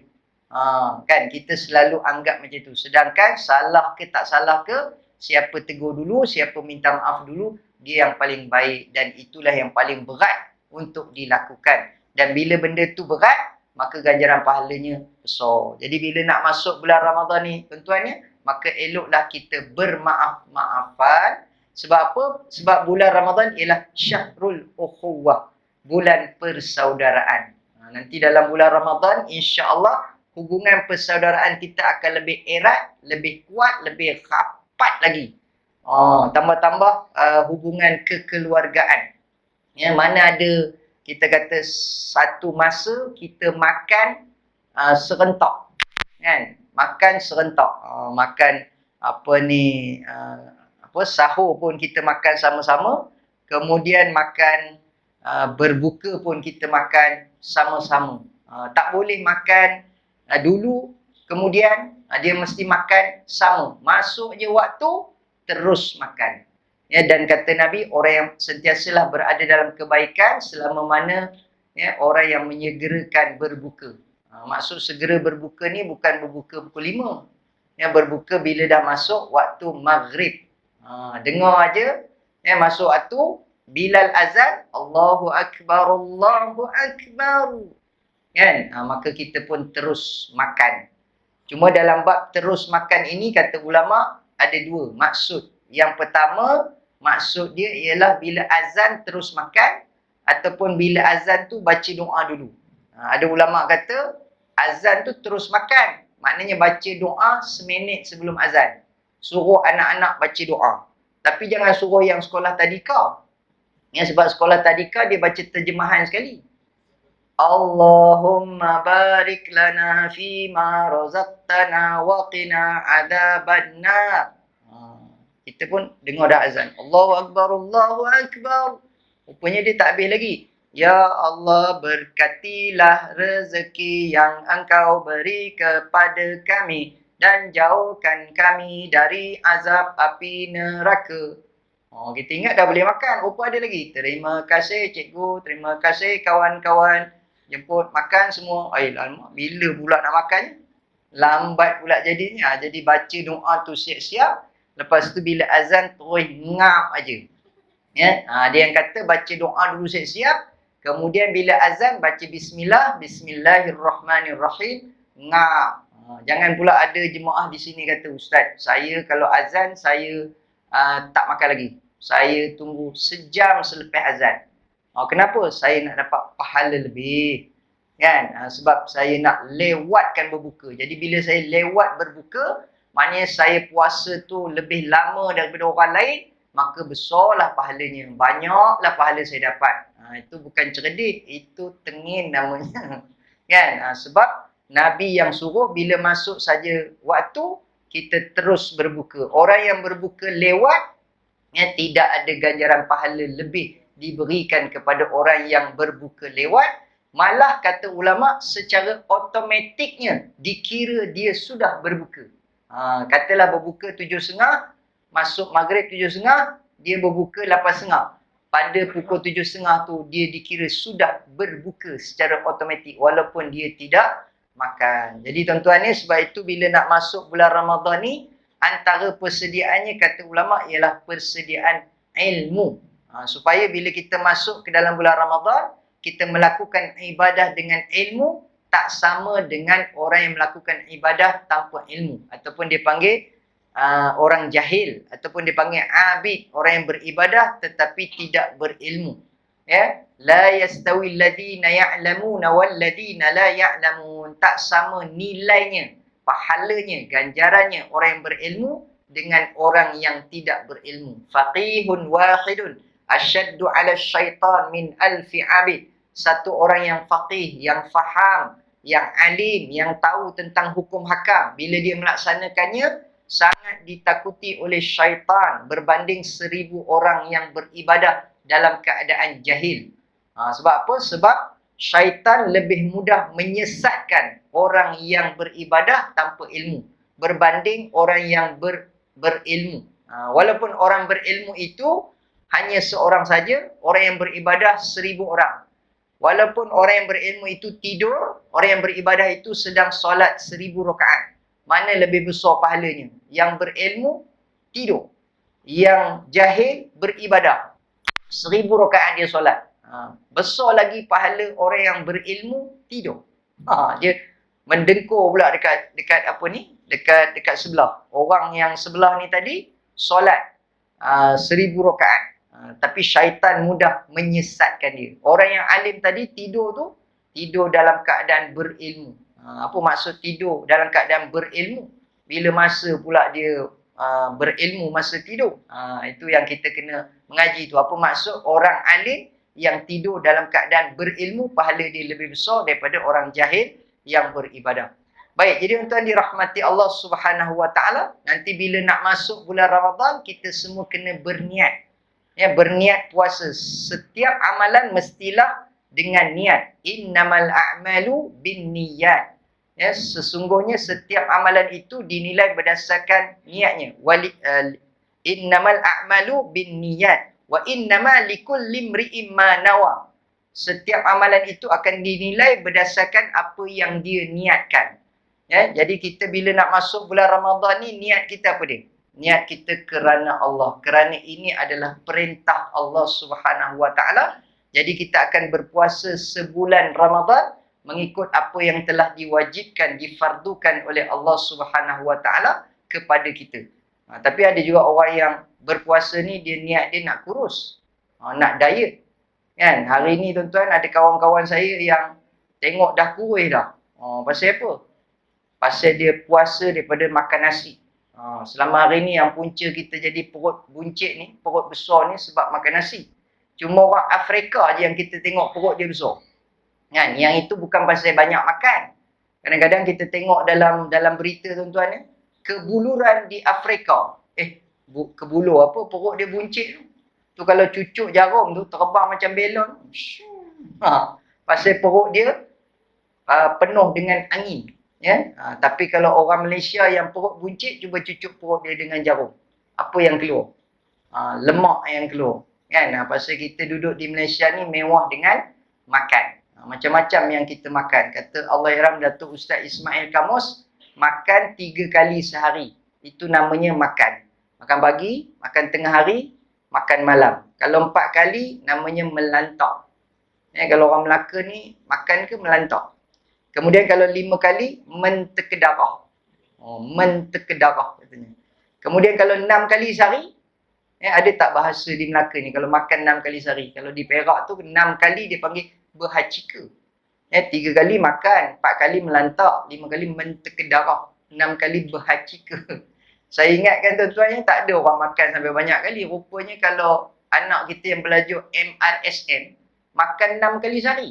Kan? Kita selalu anggap macam tu. Sedangkan salah ke tak salah ke, siapa tegur dulu, siapa minta maaf dulu, dia yang paling baik. Dan itulah yang paling berat untuk dilakukan. Dan bila benda tu berat, maka ganjaran pahalanya besar. Jadi bila nak masuk bulan Ramadan ni, tuan-tuan, maka eloklah kita bermaaf-maafan. Sebab apa? Sebab bulan Ramadan ialah Syahrul Ukhuwah, bulan persaudaraan. Nanti dalam bulan Ramadan, insya-Allah hubungan persaudaraan kita akan lebih erat, lebih kuat, lebih rapat lagi. Tambah-tambah hubungan kekeluargaan. Mana ada kita kata satu masa kita makan serentak. Kan? Makan serentak. Makan sahur pun kita makan sama-sama. Kemudian makan berbuka pun kita makan sama-sama. Tak boleh makan dulu, kemudian dia mesti makan sama. Masuk je waktu, terus makan. Dan kata Nabi, orang yang sentiasalah berada dalam kebaikan selama mana orang yang menyegerakan berbuka. Maksud segera berbuka ni bukan berbuka pukul 5. Berbuka bila dah masuk waktu maghrib. Dengar aja, masuk waktu, Bilal azan, Allahu Akbar, Allahu Akbar. Kan? Maka kita pun terus makan. Cuma dalam bab terus makan ini, kata ulama, ada 2 maksud. Yang pertama, maksud dia ialah bila azan terus makan, ataupun bila azan tu baca doa dulu. Ada ulama kata, azan tu terus makan. Maknanya baca doa seminit sebelum azan. Suruh anak-anak baca doa. Tapi jangan suruh yang sekolah tadika. Sebab sekolah tadika dia baca terjemahan sekali. Allahumma barik lana fima razaqtana wa qina adzabannar. Kita pun dengar dah azan. Allahu Akbar, Allahu Akbar. Rupanya dia tak habis lagi. Ya Allah, berkatilah rezeki yang Engkau beri kepada kami dan jauhkan kami dari azab api neraka. Kita ingat dah boleh makan. Rupa ada lagi. Terima kasih cikgu, terima kasih kawan-kawan. Jemput makan semua. Lama. Bila pula nak makan? Lambat pula jadinya. Jadi baca doa tu siap-siap. Lepas tu bila azan terus ngap aja. Ya, dia yang kata baca doa dulu siap-siap. Kemudian bila azan baca bismillah, bismillahirrahmanirrahim, ngap. Jangan pula ada jemaah di sini kata, Ustaz, saya kalau azan saya tak makan lagi. Saya tunggu sejam selepas azan. Kenapa? Saya nak dapat pahala lebih. Kan? Sebab saya nak lewatkan berbuka. Jadi bila saya lewat berbuka, maknanya saya puasa tu lebih lama daripada orang lain, maka besarlah pahalanya. Banyaklah pahala saya dapat. Itu bukan cerdik, itu tengin namanya. Kan? Sebab Nabi yang suruh bila masuk saja waktu, kita terus berbuka. Orang yang berbuka lewat, tidak ada ganjaran pahala lebih diberikan kepada orang yang berbuka lewat. Malah kata ulama, secara automatiknya dikira dia sudah berbuka. Katalah berbuka 7.30, masuk maghrib 7.30, dia berbuka 8.30. Pada pukul 7.30 tu dia dikira sudah berbuka secara automatik walaupun dia tidak makan. Jadi tuan-tuan ni, sebab itu bila nak masuk bulan Ramadan ni, antara persediaannya kata ulama ialah persediaan ilmu. Supaya bila kita masuk ke dalam bulan Ramadan, kita melakukan ibadah dengan ilmu, tak sama dengan orang yang melakukan ibadah tanpa ilmu. Ataupun dia panggil orang jahil. Ataupun dia panggil abid, orang yang beribadah tetapi tidak berilmu. Ya, la yastawi alladhina ya'lamuna wal ladhina la ya'lamun. Tak sama nilainya, pahalanya, ganjarannya orang yang berilmu dengan orang yang tidak berilmu. Faqihun wahidun asyaddu 'ala syaitan min alfi 'abid. Satu orang yang faqih, yang faham, yang alim, yang tahu tentang hukum hakam, bila dia melaksanakannya sangat ditakuti oleh syaitan berbanding 1,000 orang yang beribadah dalam keadaan jahil. Sebab apa? Sebab syaitan lebih mudah menyesatkan orang yang beribadah tanpa ilmu berbanding orang yang berilmu. Walaupun orang berilmu itu hanya seorang saja, orang yang beribadah 1,000 orang. Walaupun orang yang berilmu itu tidur, orang yang beribadah itu sedang solat 1,000 rakaat. Mana lebih besar pahalanya? Yang berilmu tidur, yang jahil beribadah. 1,000 rakaat dia solat. Besar lagi pahala orang yang berilmu tidur. Dia mendengkur pula dekat apa ni? Dekat sebelah. Orang yang sebelah ni tadi solat 1,000 rakaat. Tapi syaitan mudah menyesatkan dia. Orang yang alim tadi tidur tu, tidur dalam keadaan berilmu. Apa maksud tidur dalam keadaan berilmu? Bila masa pula dia berilmu masa tidur? Itu yang kita kena mengaji tu. Apa maksud orang alim yang tidur dalam keadaan berilmu, pahala dia lebih besar daripada orang jahil yang beribadah. Baik, jadi tuan-tuan dirahmati Allah Subhanahu Wa Taala, nanti bila nak masuk bulan Ramadan, kita semua kena berniat. Ya, berniat puasa. Setiap amalan mestilah dengan niat. Innamal a'malu binniyat. Ya, sesungguhnya setiap amalan itu dinilai berdasarkan niatnya. Innamal a'malu binniyat wa innama likulli imri'in ma nawa. Setiap amalan itu akan dinilai berdasarkan apa yang dia niatkan. Ya, jadi kita bila nak masuk bulan Ramadan ni, niat kita apa dia? Niat kita kerana Allah. Kerana ini adalah perintah Allah Subhanahu Wa Taala. Jadi kita akan berpuasa sebulan Ramadan mengikut apa yang telah diwajibkan, difardukan oleh Allah Subhanahu Wa Taala kepada kita. Tapi ada juga orang yang berpuasa ni dia niat dia nak kurus, nak diet. Kan? Hari ni tuan-tuan ada kawan-kawan saya yang tengok dah kurus dah. Pasal apa? Pasal dia puasa daripada makan nasi. Selama hari ni yang punca kita jadi perut buncit ni, perut besar ni sebab makan nasi. Cuma orang Afrika je yang kita tengok perut dia besar. Kan? Yang itu bukan pasal banyak makan. Kadang-kadang kita tengok dalam berita tuan-tuan ya, kebuluran di Afrika. Kebulu apa? Perut dia buncit tu. Tu kalau cucuk jarum tu terbang macam belon. Pasal perut dia penuh dengan angin. Ya? Tapi kalau orang Malaysia yang perut buncit, cuba cucuk perut dia dengan jarum. Apa yang keluar? Lemak yang keluar. Kan? Pasal kita duduk di Malaysia ni mewah dengan makan. Macam-macam yang kita makan. Kata Allahyarham Datuk Ustaz Ismail Kamus, makan 3 kali sehari. Itu namanya makan. Makan pagi, makan tengah hari, makan malam. Kalau 4 kali, namanya melantak. Kalau orang Melaka ni, makan ke melantak. Kemudian kalau 5 kali, mentekedarah. Mentekedarah katanya. Kemudian kalau 6 kali sehari, ada tak bahasa di Melaka ni kalau makan 6 kali sehari? Kalau di Perak tu 6 kali dia panggil berhacika. 3 kali makan, 4 kali melantak, 5 kali mentekedarah, 6 kali berhacika. Saya ingatkan tuan-tuan, tak ada orang makan sampai banyak kali. Rupanya kalau anak kita yang belajar MRSM, makan 6 kali sehari.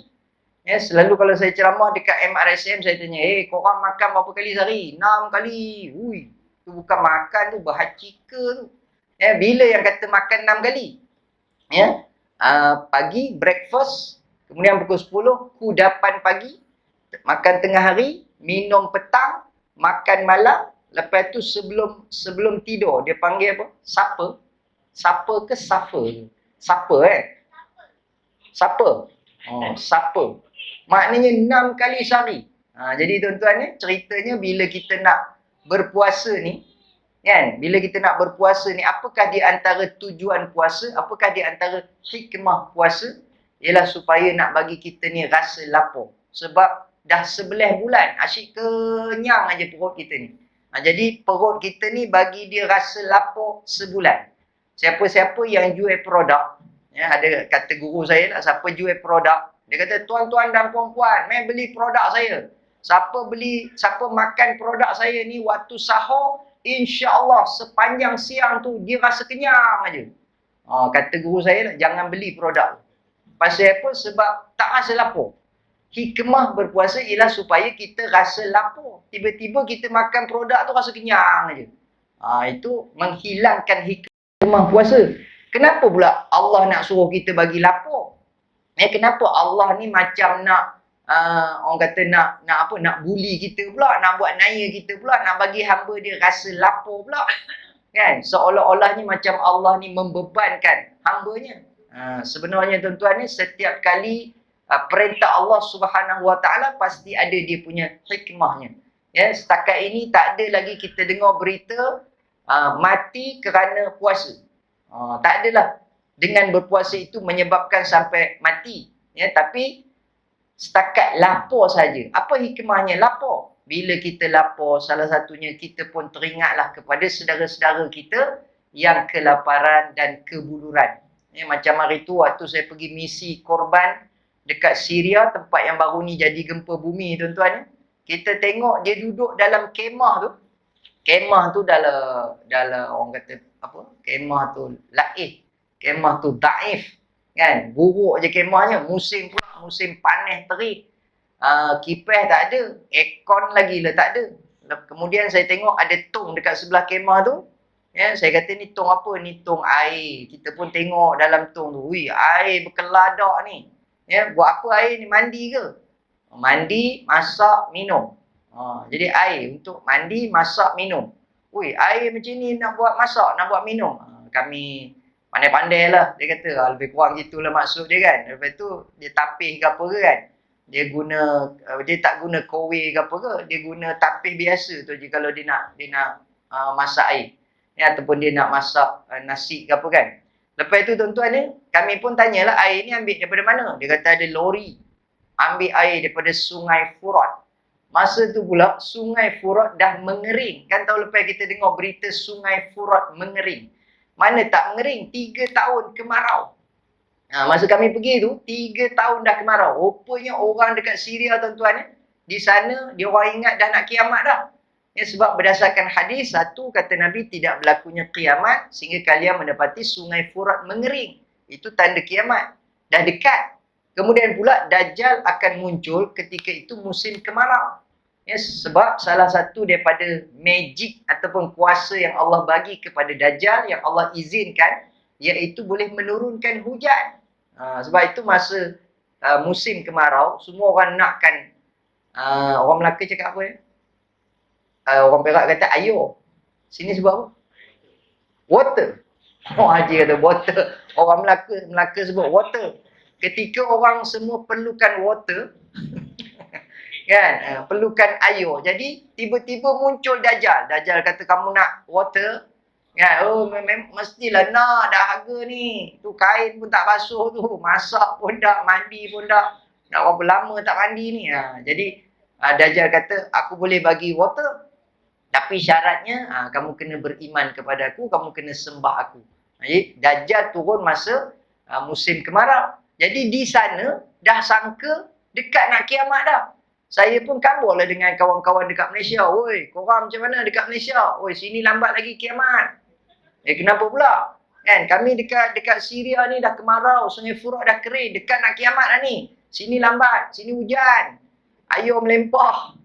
Selalu kalau saya ceramah dekat MRSM, saya tanya, korang makan berapa kali sehari? 6 kali. Ui, tu bukan makan tu, berhacika tu. Bila yang kata makan 6 kali? Pagi, breakfast. Kemudian pukul 10, kudapan pagi. Makan tengah hari, minum petang, makan malam. Lepas tu sebelum tidur, dia panggil apa? Supper. Supper ke supper? Supper Supper. Supper. Maknanya 6 kali sehari. Jadi tuan-tuan ni, ceritanya bila kita nak berpuasa ni, kan? Bila kita nak berpuasa ni, apakah di antara tujuan puasa? Apakah di antara hikmah puasa? Ialah supaya nak bagi kita ni rasa lapar. Sebab dah 11 bulan, asyik kenyang aja perut kita ni. Jadi perut kita ni bagi dia rasa lapar sebulan. Siapa-siapa yang jual produk, ada kata guru saya lah, siapa jual produk, dia kata tuan-tuan dan puan-puan, main beli produk saya. Siapa makan produk saya ni waktu sahur, insya-Allah sepanjang siang tu dia rasa kenyang aja. Kata guru saya lah, jangan beli produk. Pasal apa? Sebab tak rasa lapar. Hikmah berpuasa ialah supaya kita rasa lapar. Tiba-tiba kita makan produk tu rasa kenyang aja. Itu menghilangkan hikmah puasa. Kenapa pula Allah nak suruh kita bagi lapar? Kenapa Allah ni macam nak orang kata nak bully kita pula, nak buat naya kita pula, nak bagi hamba dia rasa lapar pula. Kan? Seolah-olahnya macam Allah ni membebankan hambanya. Sebenarnya tuan-tuan ni setiap kali perintah Allah Subhanahu Wa Taala pasti ada dia punya hikmahnya. Setakat ini tak ada lagi kita dengar berita mati kerana puasa. Tak adalah dengan berpuasa itu menyebabkan sampai mati. Tapi setakat lapar saja. Apa hikmahnya lapar? Bila kita lapar, salah satunya kita pun teringatlah kepada saudara-saudara kita yang kelaparan dan kebuluran. Macam hari tu waktu saya pergi misi korban dekat Syria, tempat yang baru ni jadi gempa bumi tuan-tuan. Kita tengok dia duduk dalam kemah tu. Kemah tu dalam orang kata apa? Kemah tu laif. Kemah tu daif. Kan? Buruk je kemahnya. Musim pula, musim panas terik. Kipas tak ada. Aircon lagi lah tak ada. Kemudian saya tengok ada tong dekat sebelah kemah tu. Saya kata ni tong apa? Ni tong air. Kita pun tengok dalam tong tu. Ui, air berkeladak ni. Buat apa air ni? Mandi ke? Mandi, masak, minum. Jadi air untuk mandi, masak, minum. Ui, air macam ni nak buat masak, nak buat minum. Kami pandai-pandai lah. Dia kata lebih kurang gitulah maksud dia kan. Lepas tu dia tapih ke apa ke kan. Dia tak guna kowe ke apa ke. Dia guna tapih biasa tu je kalau dia nak masak air. Ataupun dia nak masak nasi ke apa kan. Lepas tu tuan-tuan ni, kami pun tanyalah air ni ambil daripada mana. Dia kata ada lori. Ambil air daripada Sungai Furat. Masa tu pula, Sungai Furat dah mengering. Kan tahun lepas kita dengar berita Sungai Furat mengering. Mana tak mengering? 3 tahun kemarau. Masa kami pergi tu, 3 tahun dah kemarau. Rupanya orang dekat Syria tuan-tuan, di sana, dia orang ingat dah nak kiamat dah. Sebab berdasarkan hadis, satu kata Nabi tidak berlakunya kiamat sehingga kalian mendapati Sungai Furat mengering. Itu tanda kiamat. Dah dekat. Kemudian pula Dajjal akan muncul ketika itu musim kemarau. Ya, sebab salah satu daripada magic ataupun kuasa yang Allah bagi kepada Dajjal, yang Allah izinkan, iaitu boleh menurunkan hujan. Sebab itu masa musim kemarau, semua orang nakkan, orang Melaka cakap apa ya? Orang Perak kata air. Sini sebab apa? Water. Oh, Haji kata water. Orang Melaka sebut water. Ketika orang semua perlukan water, kan, perlukan air. Jadi tiba-tiba muncul Dajjal. Dajjal kata kamu nak water? Kan, oh mestilah nak, dah harga ni. Tu kain pun tak basuh tu, masak pun tak, mandi pun tak. Nak berapa lama tak mandi ni. Jadi Dajjal kata aku boleh bagi water, tapi syaratnya kamu kena beriman kepada aku, kamu kena sembah aku. Jadi Dajjal turun masa musim kemarau. Jadi di sana dah sangka dekat nak kiamat dah. Saya pun kabarlah dengan kawan-kawan dekat Malaysia. Oi, korang macam mana dekat Malaysia? Oi, sini lambat lagi kiamat. Kenapa pula? Kan kami dekat Syria ni dah kemarau, Sungai Furat dah kering, dekat nak kiamat dah ni. Sini lambat, sini hujan. Air melempah.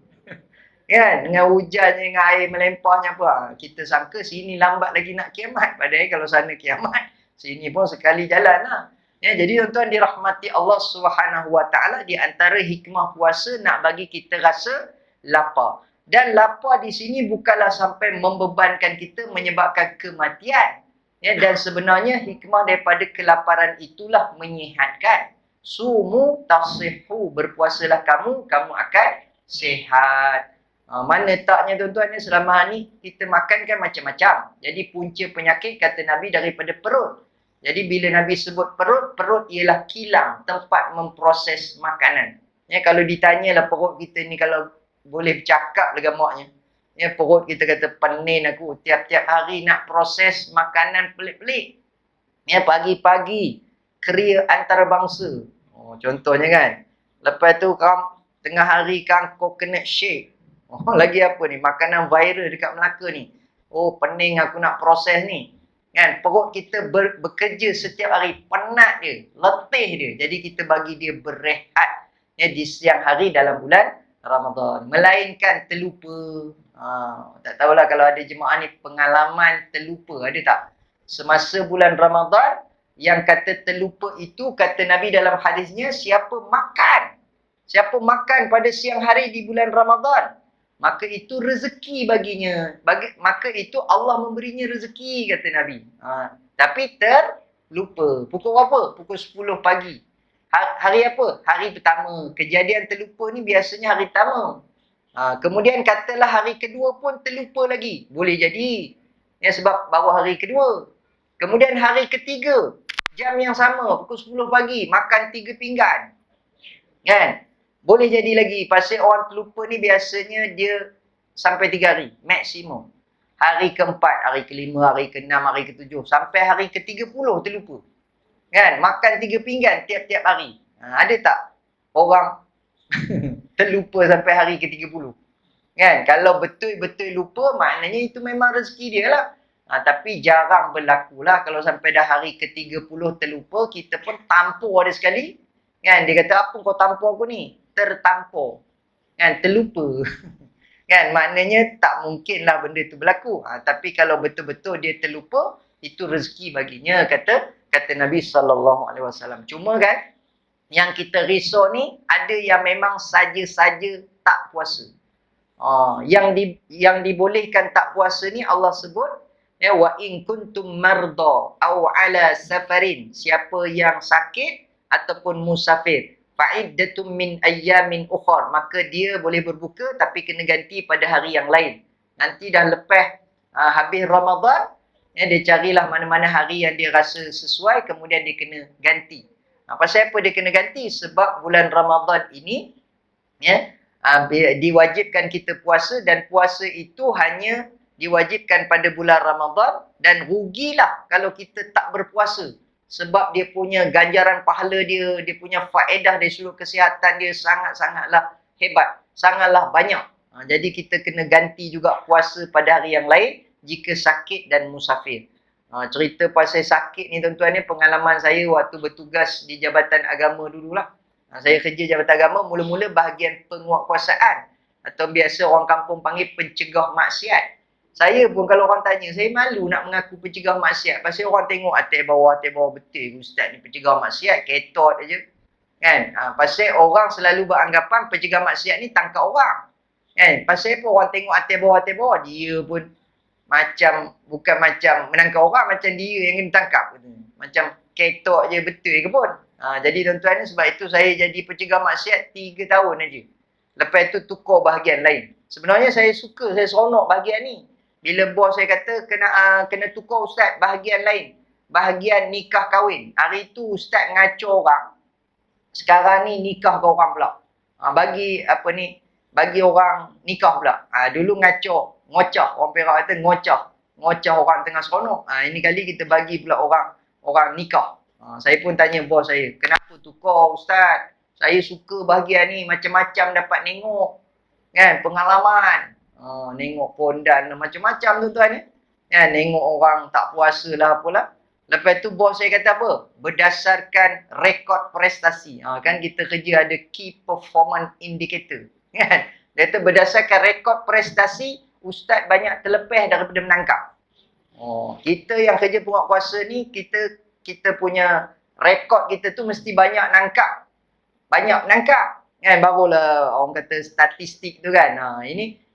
Kan, dengan hujannya, dengan air melempahnya apa. Kita sangka sini lambat lagi nak kiamat. Padahal kalau sana kiamat, sini pun sekali jalan lah. Ya, jadi tuan-tuan dirahmati Allah SWT, di antara hikmah puasa nak bagi kita rasa lapar. Dan lapar di sini bukanlah sampai membebankan kita menyebabkan kematian. Ya, dan sebenarnya hikmah daripada kelaparan itulah menyihatkan. Sumu tasihu, berpuasalah kamu akan sihat. Mana taknya tuan-tuan ni, selama ni kita makan kan macam-macam. Jadi punca penyakit kata Nabi daripada perut. Jadi bila Nabi sebut perut ialah kilang, tempat memproses makanan. Ya, kalau ditanyalah perut kita ni kalau boleh bercakap dengan maknya. Ya, perut kita kata penin aku tiap-tiap hari nak proses makanan pelik-pelik. Ya, pagi-pagi keria antarabangsa. Contohnya kan. Lepas tu tengah hari kau coconut shake. Lagi apa ni? Makanan viral dekat Melaka ni. Pening aku nak proses ni. Kan, perut kita bekerja setiap hari, penat dia, letih dia. Jadi kita bagi dia berehat ya, di siang hari dalam bulan Ramadan. Melainkan terlupa. Tak tahulah kalau ada jemaah ni pengalaman terlupa, ada tak? Semasa bulan Ramadan, yang kata terlupa itu, kata Nabi dalam hadisnya, siapa makan pada siang hari di bulan Ramadan, maka itu rezeki baginya. Maka itu Allah memberinya rezeki, kata Nabi. Tapi terlupa. Pukul berapa? Pukul 10 pagi. Hari apa? Hari pertama. Kejadian terlupa ni biasanya hari pertama. Kemudian katalah hari kedua pun terlupa lagi. Boleh jadi. Ya, sebab baru hari kedua. Kemudian hari ketiga, jam yang sama, pukul 10 pagi, makan 3 pinggan. Kan? Boleh jadi lagi. Pasal orang terlupa ni biasanya dia sampai 3 hari. Maksimum. Hari keempat, hari kelima, hari keenam, hari ketujuh. Sampai hari ke-30 terlupa. Kan? Makan 3 pinggan tiap-tiap hari. Ada tak orang terlupa sampai hari ke-30? Kan? Kalau betul-betul lupa, maknanya itu memang rezeki dia lah. Tapi jarang berlaku lah. Kalau sampai dah hari ke-30 terlupa, kita pun tampur ada sekali. Kan? Dia kata, apa kau tampur aku ni? Tertampur. Kan? Terlupa. Kan? Maknanya tak mungkinlah benda tu berlaku. Tapi kalau betul-betul dia terlupa, itu rezeki baginya, kata Nabi SAW. Cuma kan, yang kita risau ni, ada yang memang saja-saja tak puasa. Yang dibolehkan tak puasa ni Allah sebut, ya, wa in kuntum marda aw ala safarin, siapa yang sakit ataupun musafir, fa'iddatum min ayyamin ukhar, maka dia boleh berbuka tapi kena ganti pada hari yang lain. Nanti dah lepas habis Ramadan, ya, dia carilah mana-mana hari yang dia rasa sesuai, kemudian dia kena ganti. Pasal apa dia kena ganti? Sebab bulan Ramadan ini, ya, diwajibkan kita puasa, dan puasa itu hanya diwajibkan pada bulan Ramadan, dan rugilah kalau kita tak berpuasa. Sebab dia punya ganjaran pahala dia punya faedah dari sudut kesihatan dia sangat-sangatlah hebat, sangatlah banyak. Jadi kita kena ganti juga puasa pada hari yang lain jika sakit dan musafir. Cerita pasal sakit ni tuan-tuan ni, pengalaman saya waktu bertugas di Jabatan Agama dululah. Saya kerja Jabatan Agama, mula-mula bahagian penguatkuasaan atau biasa orang kampung panggil pencegah maksiat. Saya pun kalau orang tanya, saya malu nak mengaku pencegah maksiat. Pasal orang tengok atas bawah betul ustaz ni pencegah maksiat, ketot aja. Kan? Pasal orang selalu beranggapan pencegah maksiat ni tangkap orang. Kan? Pasal apa orang tengok atas bawah, dia pun macam, bukan macam menangkap orang, macam dia yang kena tangkap. Macam ketok je betul ke pun. Jadi tuan-tuan ni sebab itu saya jadi pencegah maksiat 3 tahun aja. Lepas tu tukar bahagian lain. Sebenarnya saya suka, saya seronok bahagian ni. Bila bos saya kata kena tukar ustaz bahagian lain. Bahagian nikah kahwin. Hari tu ustaz ngaco orang. Sekarang ni nikah ke orang pula. Bagi orang nikah pula. Dulu ngaco, ngocah. Orang Perak kata ngocah. Ngocah orang tengah seronok. Ini kali kita bagi pula orang nikah. Saya pun tanya bos saya, kenapa tukar ustaz? Saya suka bahagian ni, macam-macam dapat tengok. Kan, pengalaman. Tengok pondan macam-macam tuan-tuan ni. Kan, tengok orang tak puasa lah apalah. Lepas tu bos saya kata apa? Berdasarkan rekod prestasi. Kan kita kerja ada key performance indicator. Kan? Dia kata berdasarkan rekod prestasi, ustaz banyak terlepas daripada menangkap. Kita yang kerja penguatkuasa ni, kita punya rekod kita tu mesti banyak nangkap. Banyak nangkap. Kan, barulah orang kata statistik tu kan.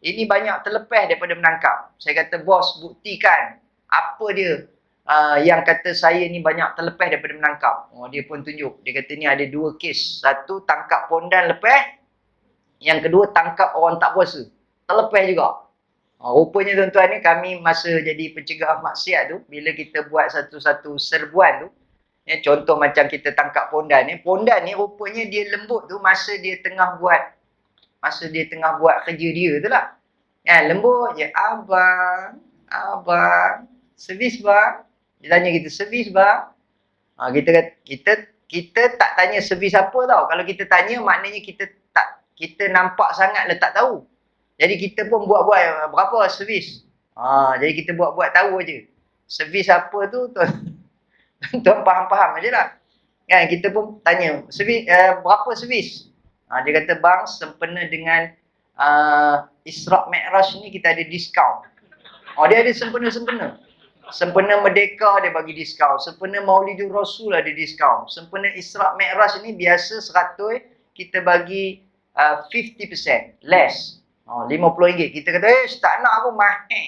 Ini banyak terlepas daripada menangkap. Saya kata, bos buktikan apa dia yang kata saya ni banyak terlepas daripada menangkap. Dia pun tunjuk. Dia kata ni ada 2 kes. Satu tangkap pondan lepas. Yang kedua tangkap orang tak puasa. Terlepas juga. Rupanya tuan-tuan ni kami masa jadi pencegah maksiat tu, bila kita buat satu-satu serbuan tu, contoh macam kita tangkap pondan ni. Pondan ni rupanya dia lembut tu masa dia tengah buat kerja dia tu lah. Lembut je. Abang, servis bang. Dia tanya kita, servis bang. Kita tak tanya servis apa tau. Kalau kita tanya maknanya kita nampak sangat lah tak tahu. Jadi kita pun buat-buat berapa servis. Jadi kita buat-buat tahu aja. Servis apa tu tuan faham-faham aje lah. Kan kita pun tanya, servis berapa servis? Dia kata bang sempena dengan Isra' Mi'raj ni kita ada diskaun. Dia ada sempena-sempena. Sempena Merdeka dia bagi diskaun. Sempena Maulidur Rasul ada diskaun. Sempena Isra' Mi'raj ni biasa 100 kita bagi 50% less. RM50. Kita kata, tak nak aku mahal.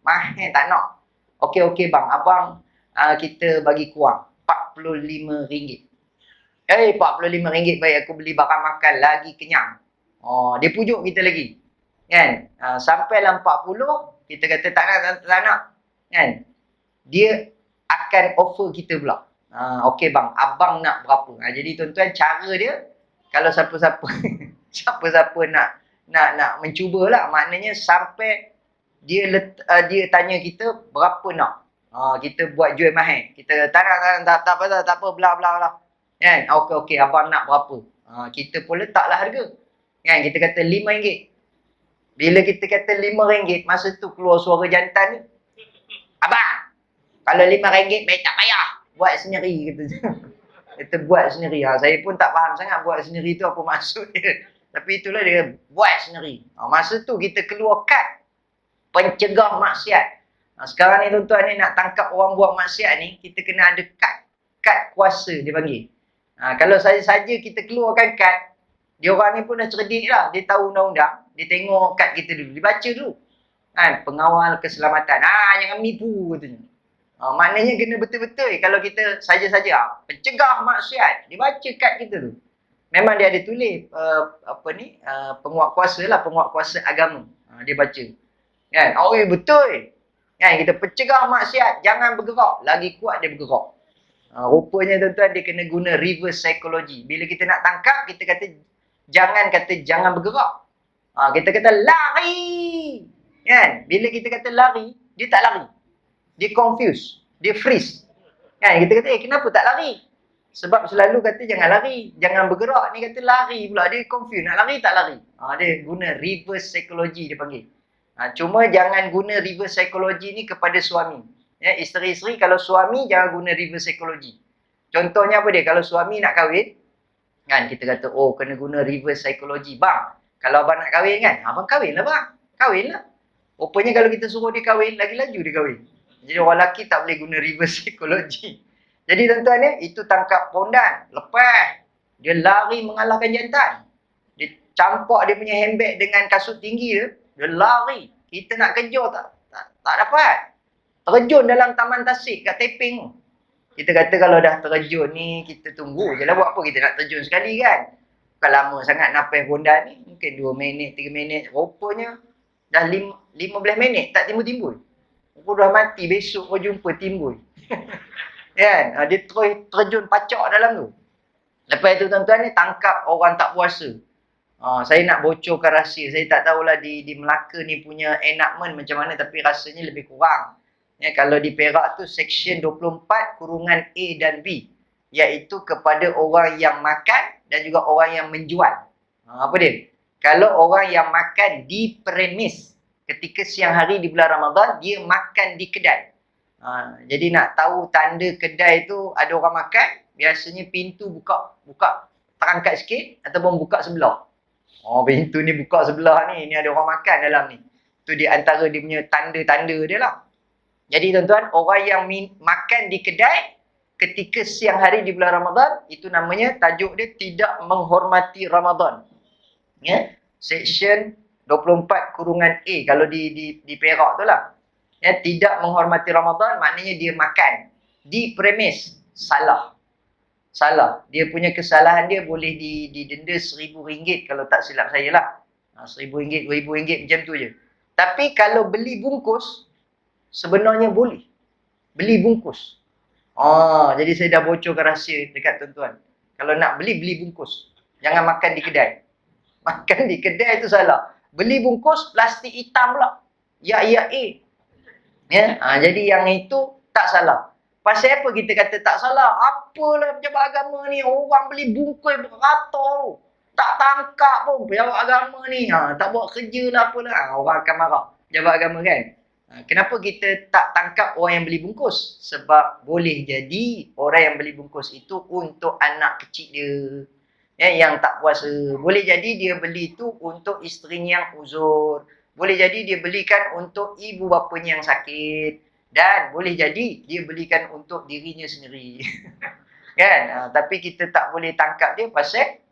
Mahal tak nak. Okey bang, abang kita bagi kurang. RM45. RM45 baik aku beli barang makan lagi kenyang. Dia pujuk kita lagi. Kan? Sampailah 40, kita kata tak nak. Kan? Dia akan offer kita pula. Okey bang, abang nak berapa? Jadi tuan-tuan cara dia, kalau siapa-siapa nak mencubalah, maknanya sampai dia tanya kita berapa nak. Kita buat jual mahal. Kita tak apa bla bla. Kan? Okey abang nak berapa? Kita pun letaklah harga. Kan? Kita kata RM5. Bila kita kata RM5, masa tu keluar suara jantan ni. Abang, kalau RM5 baik tak payah. Buat sendiri kata. Kita buat sendiri. Saya pun tak faham sangat buat sendiri tu apa maksud dia. Tapi itulah dia buat sendiri. Masa tu kita keluar kad pencegah maksiat. Sekarang ni tuan-tuan ni nak tangkap orang buat maksiat ni, kita kena ada kad kuasa dia panggil. Kalau saja kita keluarkan kad, dia orang ni pun dah cerdik lah. Dia tahu undang-undang. Dia tengok kad kita dulu. Dia baca dulu. Kan? Pengawal keselamatan. Jangan menipu katanya. Maknanya kena betul-betul. Kalau kita saja-saja pencegah maksiat, dia baca kad kita tu. Memang dia ada tulis penguatkuasa lah, penguatkuasa agama. Dia baca. Kan? Betul. Kan? Kita pencegah maksiat, jangan bergerak. Lagi kuat dia bergerak. Rupanya tuan-tuan dia kena guna reverse psychology. Bila kita nak tangkap, kita kata jangan bergerak. Kita kata lari. Kan? Bila kita kata lari, dia tak lari. Dia confused. Dia freeze. Kan? Kita kata, kenapa tak lari? Sebab selalu kata jangan lari. Jangan bergerak. Ni kata lari pula. Dia confused. Nak lari tak lari. Dia guna reverse psychology dia panggil. Cuma jangan guna reverse psychology ni kepada suami. Isteri-isteri kalau suami jangan guna reverse psychology. Contohnya apa dia? Kalau suami nak kahwin, Kan kita kata, oh kena guna reverse psychology. Bang, kalau abang nak kahwin kan, abang kahwin lah bang. Kahwin lah. Rupanya kalau kita suruh dia kahwin, lagi laju dia kahwin. Jadi orang lelaki tak boleh guna reverse psychology. Jadi tuan-tuan ni, itu tangkap pondan. Lepas, dia lari mengalahkan jantan. Dia campak dia punya handbag dengan kasut tinggi dia. Dia lari. Kita nak kejar tak dapat. Terjun dalam Taman Tasik kat Teping tu. Kita kata kalau dah terjun ni, kita tunggu je lah. Buat apa kita nak terjun sekali kan? Bukan lama sangat napas pondan ni. Mungkin 2 minit, 3 minit. Rupanya dah 15 minit tak timbul-timbul. Aku dah mati, besok kau jumpa timbul. Kan? Dia terjun pacak dalam tu. Lepas tu tuan-tuan ni tangkap orang tak puasa. Saya nak bocorkan rahsia. Saya tak tahulah di Melaka ni punya enactment macam mana, tapi rasanya lebih kurang. Ya, kalau di Perak tu Seksyen 24 kurungan A dan B. Iaitu kepada orang yang makan dan juga orang yang menjual. Apa dia? Kalau orang yang makan di premis, ketika siang hari di bulan Ramadan, dia makan di kedai. Jadi nak tahu tanda kedai tu ada orang makan, biasanya pintu buka terangkat sikit ataupun buka sebelah. Pintu ni buka sebelah ni ada orang makan dalam ni. Tu di antara dia punya tanda-tanda dia lah. Jadi tuan-tuan, orang yang makan di kedai ketika siang hari di bulan Ramadan, itu namanya, tajuk dia tidak menghormati Ramadan. Ya, Seksyen 24 kurungan A kalau di Perak tu lah. Ya, tidak menghormati Ramadan maknanya dia makan di premis. Salah. Dia punya kesalahan dia boleh didenda RM1,000 kalau tak silap saya lah. RM1,000, RM2,000 macam tu je. Tapi kalau beli bungkus, sebenarnya boleh. Beli bungkus. Jadi saya dah bocorkan rahsia dekat tuan-tuan. Kalau nak beli bungkus. Jangan makan di kedai. Makan di kedai itu salah. Beli bungkus plastik hitam pula. Ya. Jadi yang itu tak salah. Pasal apa kita kata tak salah? Apalah pejabat agama ni, orang beli bungkus beratur. Tak tangkap pun pejabat agama ni. Tak buat kerja lah apalah. Orang akan marah. Pejabat agama kan? Kenapa kita tak tangkap orang yang beli bungkus? Sebab boleh jadi orang yang beli bungkus itu untuk anak kecil dia. Yang tak puasa. Boleh jadi dia beli tu untuk isterinya yang uzur. Boleh jadi dia belikan untuk ibu bapanya yang sakit. Dan boleh jadi dia belikan untuk dirinya sendiri. Kan? Tapi kita tak boleh tangkap dia pasal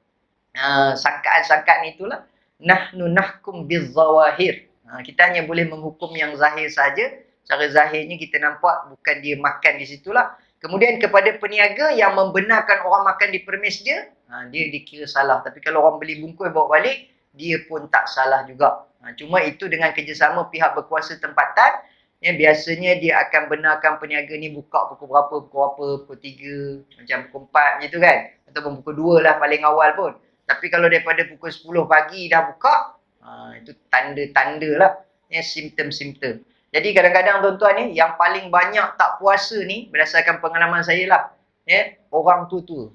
sangkaan-sangkaan itulah. Nahnu nahkum bizzawahir. Kita hanya boleh menghukum yang zahir saja. Cara zahirnya kita nampak bukan dia makan di situlah. Kemudian kepada peniaga yang membenarkan orang makan di premis dia, dia dikira salah. Tapi kalau orang beli bungkus bawa balik, dia pun tak salah juga. Cuma itu dengan kerjasama pihak berkuasa tempatan, biasanya dia akan benarkan peniaga ni buka pukul berapa, pukul 3, macam pukul 4 macam tu kan. Ataupun pukul 2 lah paling awal pun. Tapi kalau daripada pukul 10 pagi dah buka, itu tanda-tanda lah. Simptom-simptom. Jadi kadang-kadang tuan-tuan ni, yang paling banyak tak puasa ni, berdasarkan pengalaman saya lah. Orang tua-tua.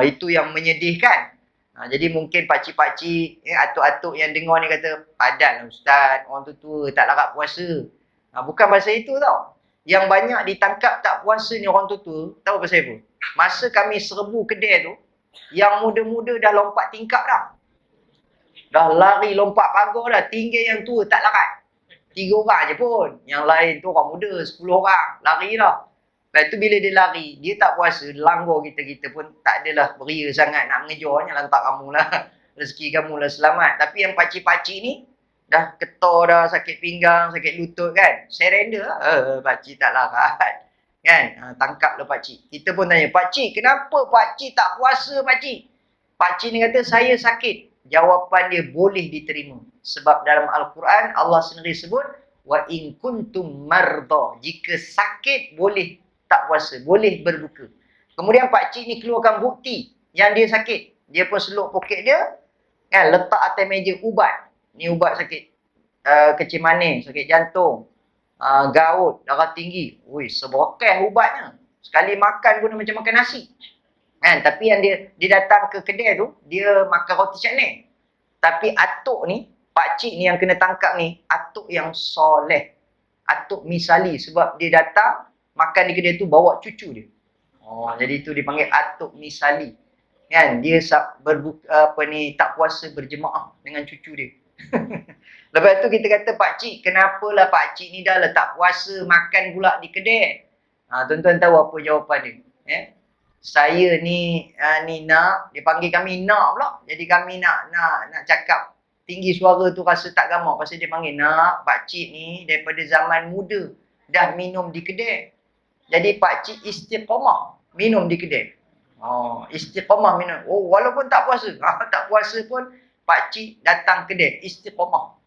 Itu yang menyedihkan. Jadi mungkin pakcik-pakcik, atuk-atuk yang dengar ni kata, padan lah ustaz, orang tua-tua tak larat puasa. Bukan pasal itu tau. Yang banyak ditangkap tak puasa ni orang tua-tua, tahu pasal apa? Masa kami serbu kedai tu, yang muda-muda dah lompat tingkap dah. Dah lari lompat pagar dah. Tinggal yang tua tak larat. 3 orang je pun. Yang lain tu orang muda. 10 orang. Lari dah. Lepas tu bila dia lari. Dia tak puasa. Langgar kita pun tak adalah beria sangat nak mengejarnya. Lantak kamu lah. Rezeki kamu lah selamat. Tapi yang pakcik-pakcik ni. Dah ketor dah. Sakit pinggang. Sakit lutut kan. Surrender lah. Pakcik tak larat. Kan. Tangkap lah pakcik. Kita pun tanya. Pakcik kenapa pakcik tak puasa pakcik? Pakcik ni kata saya sakit. Jawapan dia boleh diterima. Sebab dalam Al-Quran Allah sendiri sebut wa in kuntum marda. Jika sakit boleh tak puasa, boleh berbuka. Kemudian pakcik ni keluarkan bukti yang dia sakit. Dia pun seluk poket dia, kan, letak atas meja ubat. Ni ubat sakit kecil manis, sakit jantung, gaut, darah tinggi. Sebokeh ubatnya. Sekali makan pun macam makan nasi. Kan? Tapi yang dia datang ke kedai tu, dia makan roti canai. Tapi atuk ni, pakcik ni yang kena tangkap ni, atuk yang soleh. Atuk misali. Sebab dia datang, makan di kedai tu, bawa cucu dia. Jadi itu dipanggil atuk misali. Kan dia tak puasa berjemaah dengan cucu dia. Lepas tu kita kata, pak cik, kenapalah pak cik ni dah tak puasa, makan pula di kedai. Tuan-tuan tahu apa jawapan dia? Saya ni dia panggil kami nak pula. Jadi kami nak cakap tinggi suara tu rasa tak gamak. Pasal dia panggil, nak, pak cik ni daripada zaman muda dah minum di kedai. Jadi pak cik istiqamah minum di kedai. Istiqamah minum. Walaupun tak puasa. Tak puasa pun pak cik datang kedai istiqamah.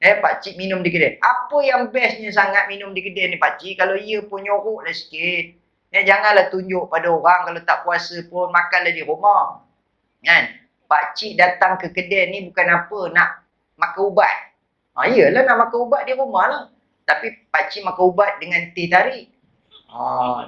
Pak cik minum di kedai. Apa yang bestnya sangat minum di kedai ni pak cik? Kalau ia pun nyorok lah sikit. Janganlah tunjuk pada orang kalau tak puasa pun makanlah di rumah. Kan? Pak cik datang ke kedai ni bukan apa, nak makan ubat. Iyalah nak makan ubat di rumah lah. Tapi pak cik makan ubat dengan teh tarik.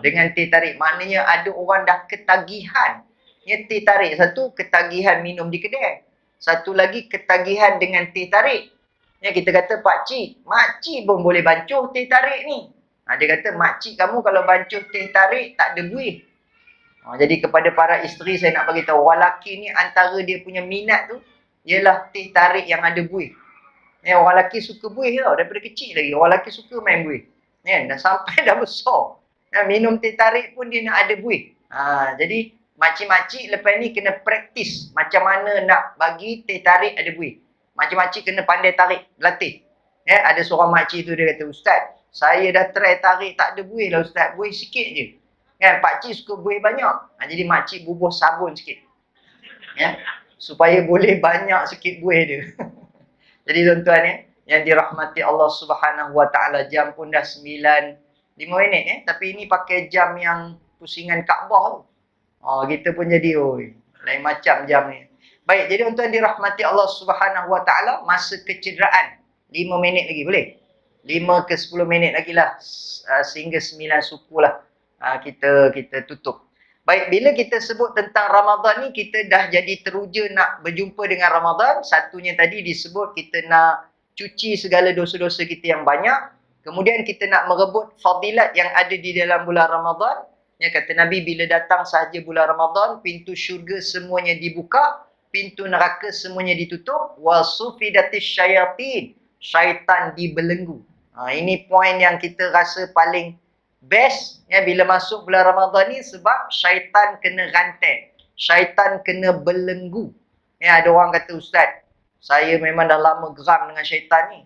Dengan teh tarik. Maknanya ada orang dah ketagihan. Teh tarik. Satu, ketagihan minum di kedai. Satu lagi, ketagihan dengan teh tarik. Kita kata, pak cik, mak cik pun boleh bancuh teh tarik ni. Dia kata, mak cik kamu kalau bancuh teh tarik, tak ada buih. Jadi kepada para isteri, saya nak bagi tahu, orang lelaki ni antara dia punya minat tu, ialah teh tarik yang ada buih. Orang lelaki suka buih tau, daripada kecil lagi. Orang lelaki suka main buih. Dah sampai dah besar. Minum teh tarik pun dia nak ada buih. Jadi, makcik-makcik lepas ni kena praktis macam mana nak bagi teh tarik ada buih. Makcik-makcik kena pandai tarik, latih. Ada seorang makcik tu dia kata, Ustaz, saya dah try tarik tak ada buih lah Ustaz, buih sikit je. Pakcik suka buih banyak. Jadi makcik bubuh sabun sikit. Supaya boleh banyak sikit buih dia. Jadi tuan-tuan yang dirahmati Allah Subhanahu Wa Taala, jam pun dah 9:05 tapi ini pakai jam yang pusingan Kaabah tu. Kita pun jadi lain macam jam ni. Baik, jadi tuan-tuan dirahmati Allah Subhanahu Wa Taala, masa kecederaan 5 minit lagi boleh? 5 ke 10 minit lagi lah, sehingga 9 suku lah kita tutup. Baik, bila kita sebut tentang Ramadan ni, kita dah jadi teruja nak berjumpa dengan Ramadan. Satunya tadi disebut kita nak cuci segala dosa-dosa kita yang banyak. Kemudian kita nak merebut fadilat yang ada di dalam bulan Ramadan. Kata Nabi, bila datang sahaja bulan Ramadan, pintu syurga semuanya dibuka, pintu neraka semuanya ditutup, wa sufidatis syayatin, syaitan dibelenggu. Ini poin yang kita rasa paling best bila masuk bulan Ramadan ni, sebab syaitan kena rantai, syaitan kena belenggu. Ada orang kata, Ustaz, saya memang dah lama geram dengan syaitan ni.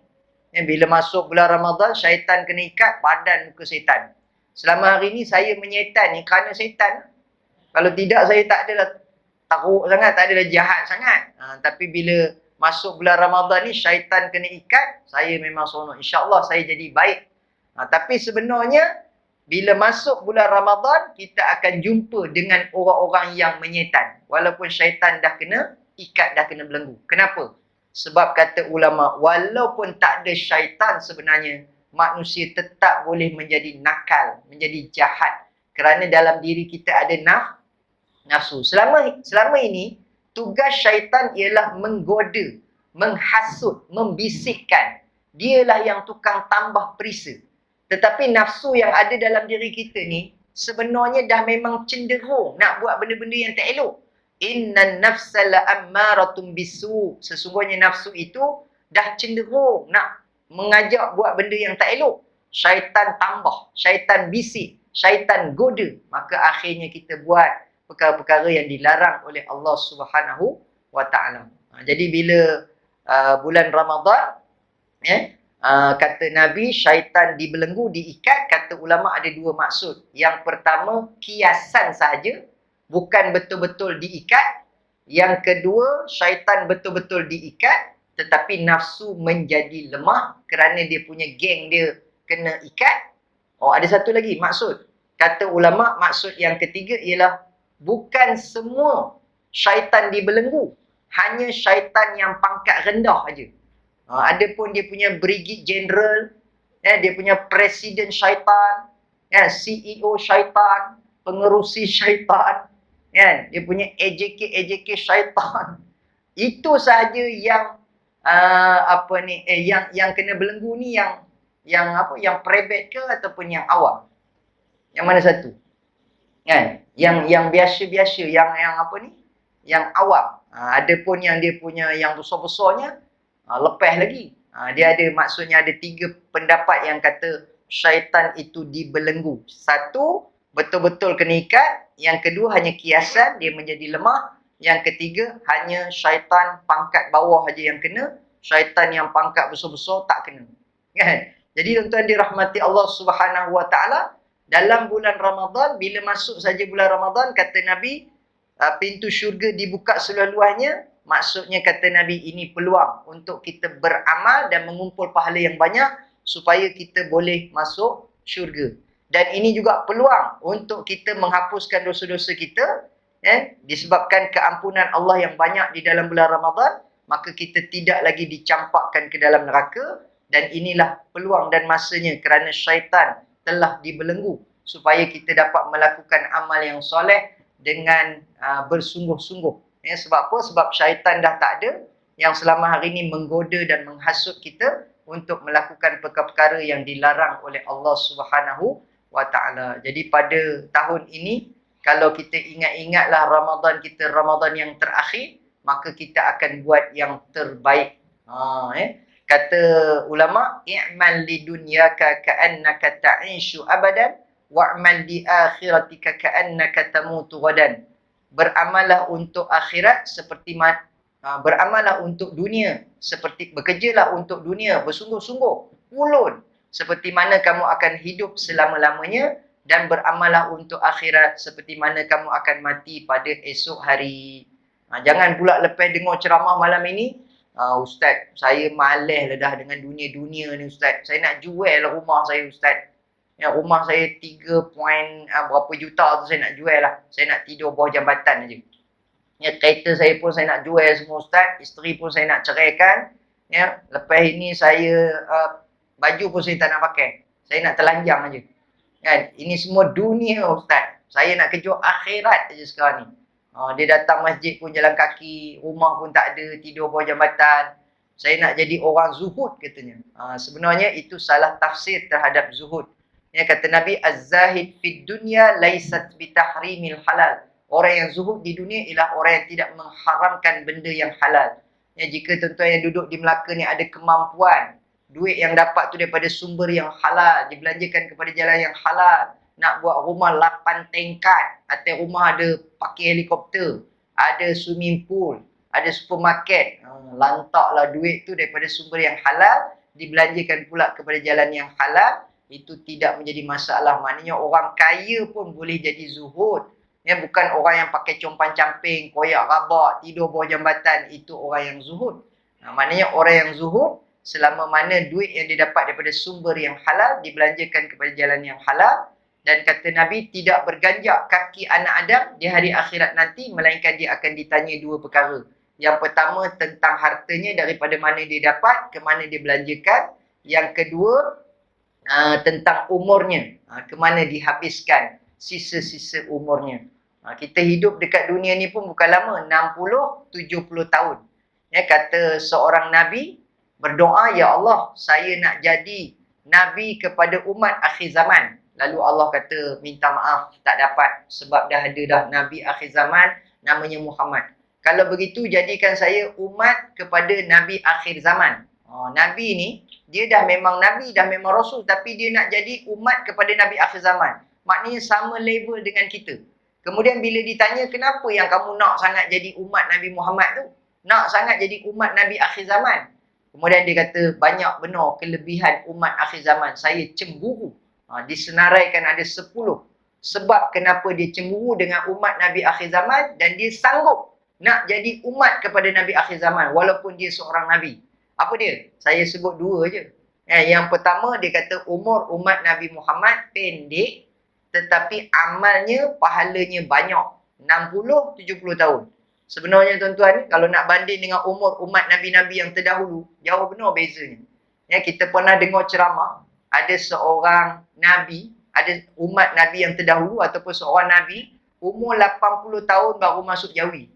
Bila masuk bulan Ramadan, syaitan kena ikat badan muka syaitan. Selama hari ni saya menyaitan ni kerana syaitan. Kalau tidak, saya tak adalah teruk sangat, tak adalah jahat sangat. Tapi bila masuk bulan Ramadan ni, syaitan kena ikat, saya memang seronok. InsyaAllah saya jadi baik. Tapi sebenarnya, bila masuk bulan Ramadan, kita akan jumpa dengan orang-orang yang menyaitan. Walaupun syaitan dah kena ikat, dah kena belenggu. Kenapa? Sebab kata ulama, walaupun tak ada syaitan sebenarnya, manusia tetap boleh menjadi nakal, menjadi jahat. Kerana dalam diri kita ada nafsu. Selama ini, tugas syaitan ialah menggoda, menghasut, membisikkan. Dialah yang tukang tambah perisa. Tetapi nafsu yang ada dalam diri kita ni, sebenarnya dah memang cenderung nak buat benda-benda yang tak elok. Innan nafsa la'ammaratun bisu. Sesungguhnya nafsu itu dah cenderung nak mengajak buat benda yang tak elok. Syaitan tambah, syaitan bisik, syaitan goda. Maka akhirnya kita buat perkara-perkara yang dilarang oleh Allah Subhanahu Wa Taala. Jadi bila bulan Ramadan, kata Nabi, syaitan dibelenggu, diikat. Kata ulama ada dua maksud. Yang pertama, kiasan sahaja, bukan betul-betul diikat. Yang kedua, syaitan betul-betul diikat, tetapi nafsu menjadi lemah kerana dia punya geng dia kena ikat. Ada satu lagi maksud. Kata ulama, maksud yang ketiga ialah bukan semua syaitan dibelenggu. Hanya syaitan yang pangkat rendah aja. Ada pun dia punya brigade general, dia punya presiden syaitan, CEO syaitan, pengerusi syaitan, dia punya AJK syaitan. Itu sahaja yang yang kena belenggu ni, yang prebet ke ataupun yang awam? Yang mana satu? Yang biasa-biasa, yang yang awam. Ada pun yang dia punya yang besar-besarnya, lepas lagi. Dia ada, maksudnya ada 3 pendapat yang kata syaitan itu dibelenggu. Satu, betul-betul kena ikat. Yang kedua, hanya kiasan, dia menjadi lemah. Yang ketiga, hanya syaitan pangkat bawah aja yang kena. Syaitan yang pangkat besar-besar tak kena. Kan? Jadi tuan-tuan dirahmati Allah Subhanahu Wa Taala, dalam bulan Ramadan, bila masuk saja bulan Ramadan, kata Nabi, pintu syurga dibuka seluas-luasnya. Maksudnya kata Nabi, ini peluang untuk kita beramal dan mengumpul pahala yang banyak supaya kita boleh masuk syurga. Dan ini juga peluang untuk kita menghapuskan dosa-dosa kita. Disebabkan keampunan Allah yang banyak di dalam bulan Ramadan, maka kita tidak lagi dicampakkan ke dalam neraka. Dan inilah peluang dan masanya kerana syaitan telah dibelenggu supaya kita dapat melakukan amal yang soleh dengan bersungguh-sungguh. Sebab apa? Sebab syaitan dah tak ada yang selama hari ini menggoda dan menghasut kita untuk melakukan perkara-perkara yang dilarang oleh Allah Subhanahu Wa Taala. Jadi pada tahun ini, kalau kita ingat-ingatlah Ramadan kita, Ramadan yang terakhir, maka kita akan buat yang terbaik. Kata ulama, i'mal li dunyaka ka'annaka ta'ishu abadan wa'mal di akhiratika ka'annaka tamutu ghadan. Beramallah untuk akhirat seperti beramallah untuk dunia seperti, bekerjalah untuk dunia bersungguh-sungguh, ulun seperti mana kamu akan hidup selama-lamanya, dan beramallah untuk akhirat seperti mana kamu akan mati pada esok hari. Jangan pula lepas dengar ceramah malam ini, Ustaz, saya malas lah dah dengan dunia-dunia ni Ustaz. Saya nak jual rumah saya Ustaz. Rumah saya 3 berapa juta tu saya nak jual lah. Saya nak tidur bawah jambatan je. Kereta saya pun saya nak jual semua Ustaz. Isteri pun saya nak ceraikan. Lepas ini saya baju pun saya tak nak pakai. Saya nak telanjang je. Kan? Ini semua dunia Ustaz. Saya nak kejar akhirat je sekarang ni. Dia datang masjid pun jalan kaki, rumah pun tak ada, tidur bawah jambatan. Saya nak jadi orang zuhud katanya. Sebenarnya itu salah tafsir terhadap zuhud. Kata Nabi, az-zahid fid dunya laisat bitahrimil halal. Orang yang zuhud di dunia ialah orang yang tidak mengharamkan benda yang halal. Jika tuan-tuan yang duduk di Melaka ni ada kemampuan, duit yang dapat tu daripada sumber yang halal, dibelanjakan kepada jalan yang halal, nak buat rumah 8 tingkat, atau rumah ada pakai helikopter, ada swimming pool, ada supermarket, lantaklah duit tu daripada sumber yang halal, dibelanjakan pula kepada jalan yang halal. Itu tidak menjadi masalah. Maknanya orang kaya pun boleh jadi zuhud. Bukan orang yang pakai compan-camping, koyak rabak, tidur bawah jambatan. Itu orang yang zuhud. Maknanya orang yang zuhud, selama mana duit yang didapat daripada sumber yang halal, dibelanjakan kepada jalan yang halal. Dan kata Nabi, tidak berganjak kaki anak Adam di hari akhirat nanti, melainkan dia akan ditanya 2 perkara. Yang pertama, tentang hartanya, daripada mana dia dapat, ke mana dia belanjakan. Yang kedua, tentang umurnya, ke mana dihabiskan sisa-sisa umurnya. Kita hidup dekat dunia ni pun bukan lama, 60-70 tahun. Kata seorang Nabi, berdoa, ya Allah, saya nak jadi Nabi kepada umat akhir zaman. Lalu Allah kata, minta maaf, tak dapat, sebab dah ada dah Nabi akhir zaman, namanya Muhammad. Kalau begitu, jadikan saya umat kepada Nabi akhir zaman. Nabi ni, dia dah memang Nabi, dah memang Rasul, tapi dia nak jadi umat kepada Nabi akhir zaman. Maknanya sama level dengan kita. Kemudian bila ditanya, kenapa yang kamu nak sangat jadi umat Nabi Muhammad tu? Nak sangat jadi umat Nabi akhir zaman? Kemudian dia kata, banyak benar kelebihan umat akhir zaman. Saya cemburu. Disenaraikan ada 10. Sebab kenapa dia cemburu dengan umat Nabi akhir zaman, dan dia sanggup nak jadi umat kepada Nabi akhir zaman, walaupun dia seorang Nabi. Apa dia? Saya sebut 2 je. Yang pertama, dia kata umur umat Nabi Muhammad pendek, tetapi amalnya, pahalanya banyak. 60-70 tahun. Sebenarnya tuan-tuan, kalau nak banding dengan umur umat Nabi-Nabi yang terdahulu, jauh benar bezanya. Kita pernah dengar ceramah, ada seorang Nabi, ada umat Nabi yang terdahulu ataupun seorang Nabi, umur 80 tahun baru masuk Jawi.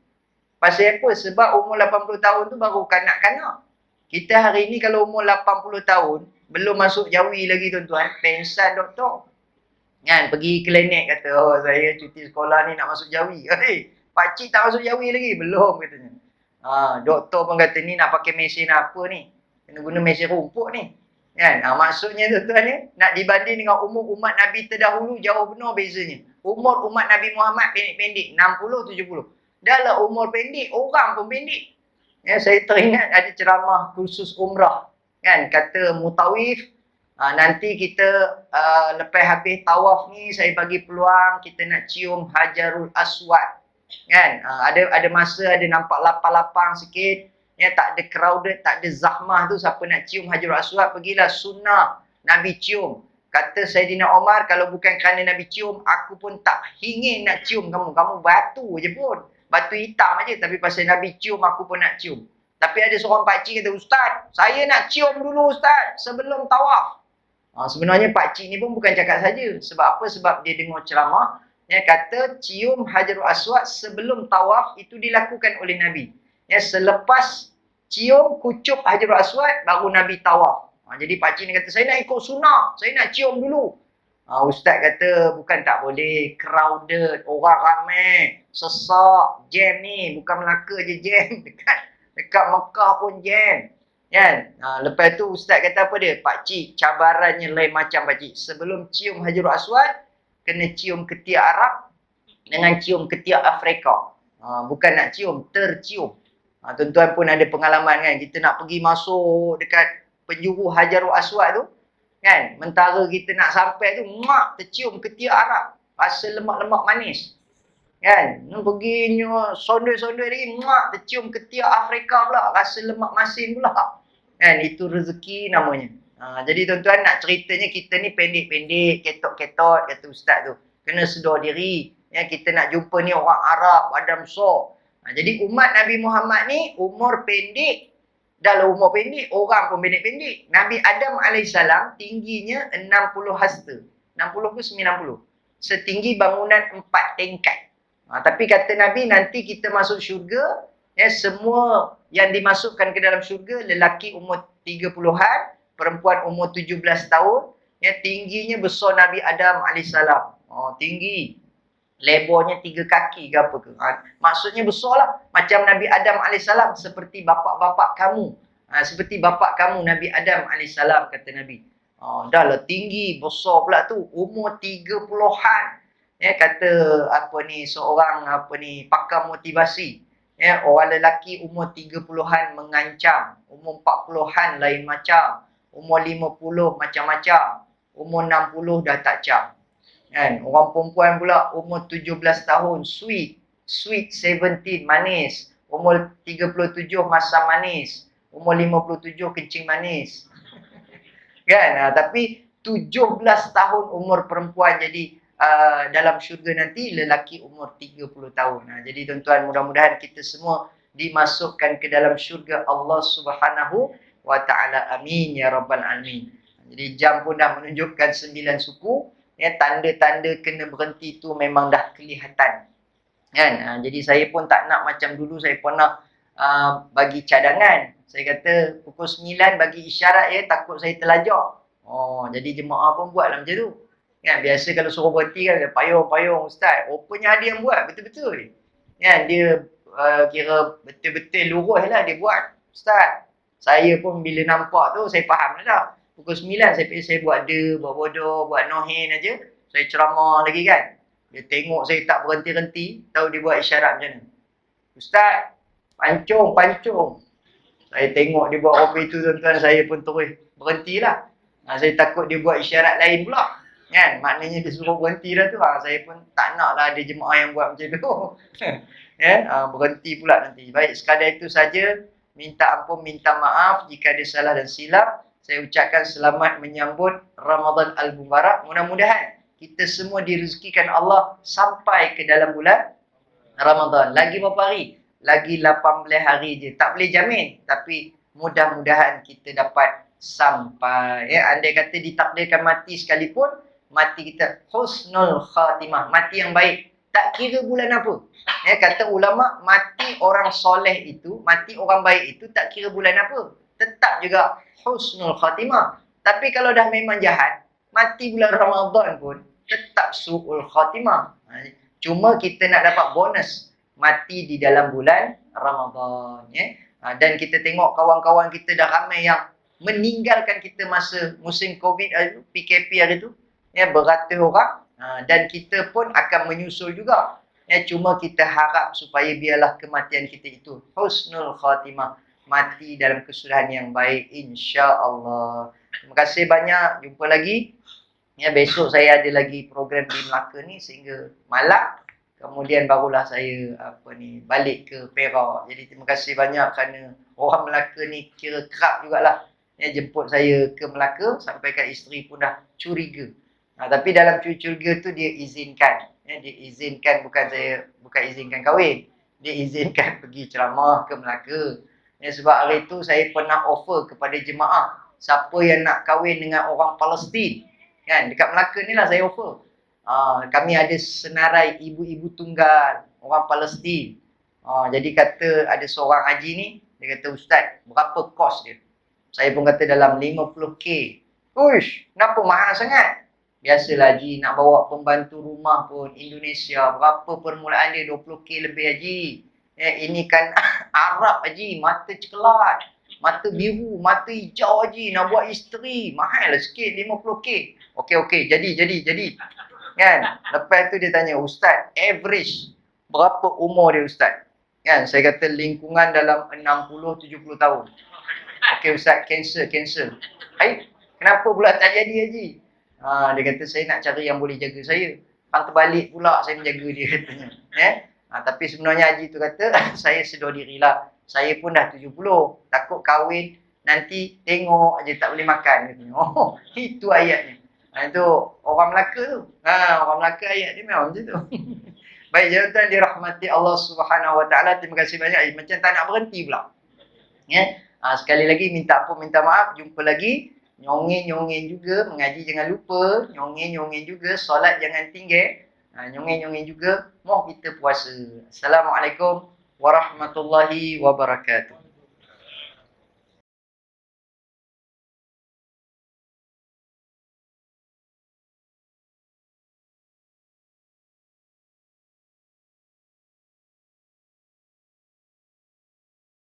Pasal apa? Sebab umur 80 tahun tu baru kanak-kanak. Kita hari ni kalau umur 80 tahun, belum masuk Jawi lagi tuan-tuan, pensan doktor. Kan, pergi klinik kata, oh saya cuti sekolah ni nak masuk Jawi. Pakcik tak masuk Jawi lagi? Belum katanya. Doktor pun kata ni nak pakai mesin apa ni? Kena guna mesin rumput ni. Kan? Maksudnya tuan-tuan ni, nak dibanding dengan umur umat Nabi terdahulu, jauh benar bezanya. Umur umat Nabi Muhammad pendek-pendek, 60-70. Dah lah umur pendek, orang pun pendek. Ya, saya teringat ada ceramah khusus umrah. Kan? Kata Mutawif, nanti kita lepas habis tawaf ni, saya bagi peluang kita nak cium Hajarul Aswad. Kan? Ada masa, ada nampak lapang-lapang sikit. Ya, tak ada crowded, tak ada zahmah tu. Siapa nak cium Hajarul Aswad, pergilah sunnah Nabi cium. Kata Saidina Omar, kalau bukan kerana Nabi cium, aku pun tak ingin nak cium kamu. Kamu batu je pun. Batu hitam aja. Tapi pasal Nabi cium, aku pun nak cium. Tapi ada seorang pakcik kata, Ustaz, saya nak cium dulu Ustaz, sebelum tawaf. Sebenarnya pakcik ni pun bukan cakap saja. Sebab apa? Sebab dia dengar ceramah. Ya, kata cium Hajarul Aswad sebelum tawaf itu dilakukan oleh Nabi. Ya, selepas cium kucup Hajarul Aswad baru Nabi tawaf. Jadi pakcik ni kata, saya nak ikut sunnah, saya nak cium dulu. Ustaz kata, bukan tak boleh, crowded, orang ramai, sesak, jam ni, bukan Melaka je jam, dekat Mekah pun jam. Kan? Lepas tu Ustaz kata apa dia? Pakcik, cabarannya lain macam pakcik. Sebelum cium Hajarul Aswad, kena cium ketiak Arab dengan cium ketiak Afrika. Bukan nak cium, tercium. Tuan-tuan pun ada pengalaman kan, kita nak pergi masuk dekat penjuru Hajarul Aswad tu, kan, mentara kita nak sampai tu, tercium ketiak Arab, rasa lemak-lemak manis, kan, pergi sondoi-sondoi lagi, tercium ketiak Afrika pula, rasa lemak masin pula, kan, itu rezeki namanya. Jadi tuan-tuan, nak ceritanya kita ni pendek-pendek, ketot-ketot, kata Ustaz tu, kena sedar diri, ya, kita nak jumpa ni orang Arab, Adam besar. Jadi umat Nabi Muhammad ni umur pendek. Dah lah umur pendek, orang pun pendek-pendek. Nabi Adam AS tingginya 60 hasta. 60 ke 90? Setinggi bangunan 4 tingkat. Tapi kata Nabi, nanti kita masuk syurga, ya, semua yang dimasukkan ke dalam syurga, lelaki umur 30-an, perempuan umur 17 tahun, ya, tingginya besar Nabi Adam AS. Tinggi. Lebarnya 3 kaki ke apa ke. Maksudnya besar lah. Macam Nabi Adam AS, seperti bapak-bapak kamu. Seperti bapak kamu, Nabi Adam AS, kata Nabi. Dah lah tinggi, besar pula tu. Umur 30-an. Ya, kata seorang pakar motivasi. Ya, orang lelaki umur 30-an mengancam. Umur 40-an lain macam. Umur 50 macam-macam. Umur 60 dah tak cam. Kan? Orang perempuan pula umur 17 tahun, sweet 17, manis. Umur 37 masam manis. Umur 57 kencing manis. Kan? Tapi 17 tahun umur perempuan, jadi dalam syurga nanti lelaki umur 30 tahun. Jadi tuan-tuan, mudah-mudahan kita semua dimasukkan ke dalam syurga Allah Subhanahu wa ta'ala. Amin ya rabbal alamin. Jadi jam pun dah menunjukkan 9 suku. Ya, tanda-tanda kena berhenti tu memang dah kelihatan. Kan? Jadi saya pun tak nak macam dulu saya pernah bagi cadangan. Saya kata pukul 9 bagi isyarat, ya, takut saya terlajak. Jadi jemaah pun buatlah macam tu. Kan? Biasa kalau suruh berhenti kan, payung Ustaz. Rupanya ada yang buat betul-betul. Kan? Dia kira betul-betul lurus lah dia buat. Ustaz, saya pun bila nampak tu saya faham dah. Pukul 9 saya buat buat bodoh, buat nohin aja. Saya ceramah lagi kan. Dia tengok saya tak berhenti-henti, tahu dia buat isyarat macam mana. Ustaz, pancung. Saya tengok dia buat apa itu tuan-tuan, saya pun terus berhentilah. Saya takut dia buat isyarat lain pula. Kan? Maknanya dia suruh berhenti dah tu. Saya pun tak naklah ada jemaah yang buat macam tu. Ya, berhenti pula nanti. Baik, sekadar itu saja. Minta ampun, minta maaf jika ada salah dan silap. Saya ucapkan selamat menyambut Ramadan Al-Mubarak. Mudah-mudahan kita semua direzekikan Allah sampai ke dalam bulan Ramadan. Lagi berapa hari? Lagi 18 hari je. Tak boleh jamin. Tapi mudah-mudahan kita dapat sampai. Ya, andai kata ditakdirkan mati sekalipun, mati kita husnul khatimah. Mati yang baik. Tak kira bulan apa. Ya, kata ulama, mati orang soleh itu, mati orang baik itu tak kira bulan apa. Tetap juga husnul khatimah. Tapi kalau dah memang jahat, mati bulan Ramadan pun tetap su'ul khatimah. Cuma kita nak dapat bonus. mati di dalam bulan Ramadan, ya. Dan kita tengok kawan-kawan kita dah ramai yang meninggalkan kita masa musim COVID hari tu, PKP hari tu, ya, beratus orang. Dan kita pun akan menyusul juga. Ya, cuma kita harap supaya biarlah kematian kita itu husnul khatimah, mati dalam kesudahan yang baik, insya-Allah. Terima kasih banyak. Jumpa lagi. Ya, besok saya ada lagi program di Melaka ni sehingga malam. Kemudian barulah saya balik ke Perak. Jadi terima kasih banyak kerana orang Melaka ni kira kerap jugalah ya, jemput saya ke Melaka, sampai kat isteri pun dah curiga. Tapi dalam curiga tu dia izinkan. Ya, dia izinkan, bukan izinkan kahwin. Dia izinkan pergi ceramah ke Melaka. Ya, sebab hari tu saya pernah offer kepada jemaah, siapa yang nak kahwin dengan orang Palestin, kan, dekat Melaka ni lah saya offer. Kami ada senarai ibu-ibu tunggal orang Palestin. Jadi kata ada seorang haji ni, dia kata, "Ustaz, berapa kos dia?" Saya pun kata dalam 50k. Uish, kenapa mahal sangat? Biasalah haji, nak bawa pembantu rumah pun Indonesia, berapa permulaan dia? 20k lebih haji. Ini kan Arab haji, mata ceklat, mata biru, mata hijau haji, nak buat isteri, mahal lah sikit, 50k. Okey, jadi. Kan? Lepas tu dia tanya, "Ustaz, average berapa umur dia, Ustaz?" Kan? Saya kata lingkungan dalam 60-70 tahun. Okey Ustaz, cancel. Kenapa pula tak jadi haji? Dia kata, "Saya nak cari yang boleh jaga saya. Hang terbalik pula saya menjaga dia," katanya. Tapi sebenarnya haji tu kata, "Saya sedar dirilah. Saya pun dah 70. Takut kahwin nanti tengok aja tak boleh makan," katanya. Oh, itu ayatnya. Itu orang Melaka tu. Orang Melaka ayat dia memang macam tu. Baik, jawatan dirahmati Allah Subhanahu Wa Taala. Terima kasih banyak. Macam tak nak berhenti pula. Ya. Sekali lagi minta maaf. Jumpa lagi. Nyongeng juga. Mengaji jangan lupa. Nyongeng juga. Solat jangan tinggal. Nyongeng juga. Mau kita puasa. Assalamualaikum warahmatullahi wabarakatuh.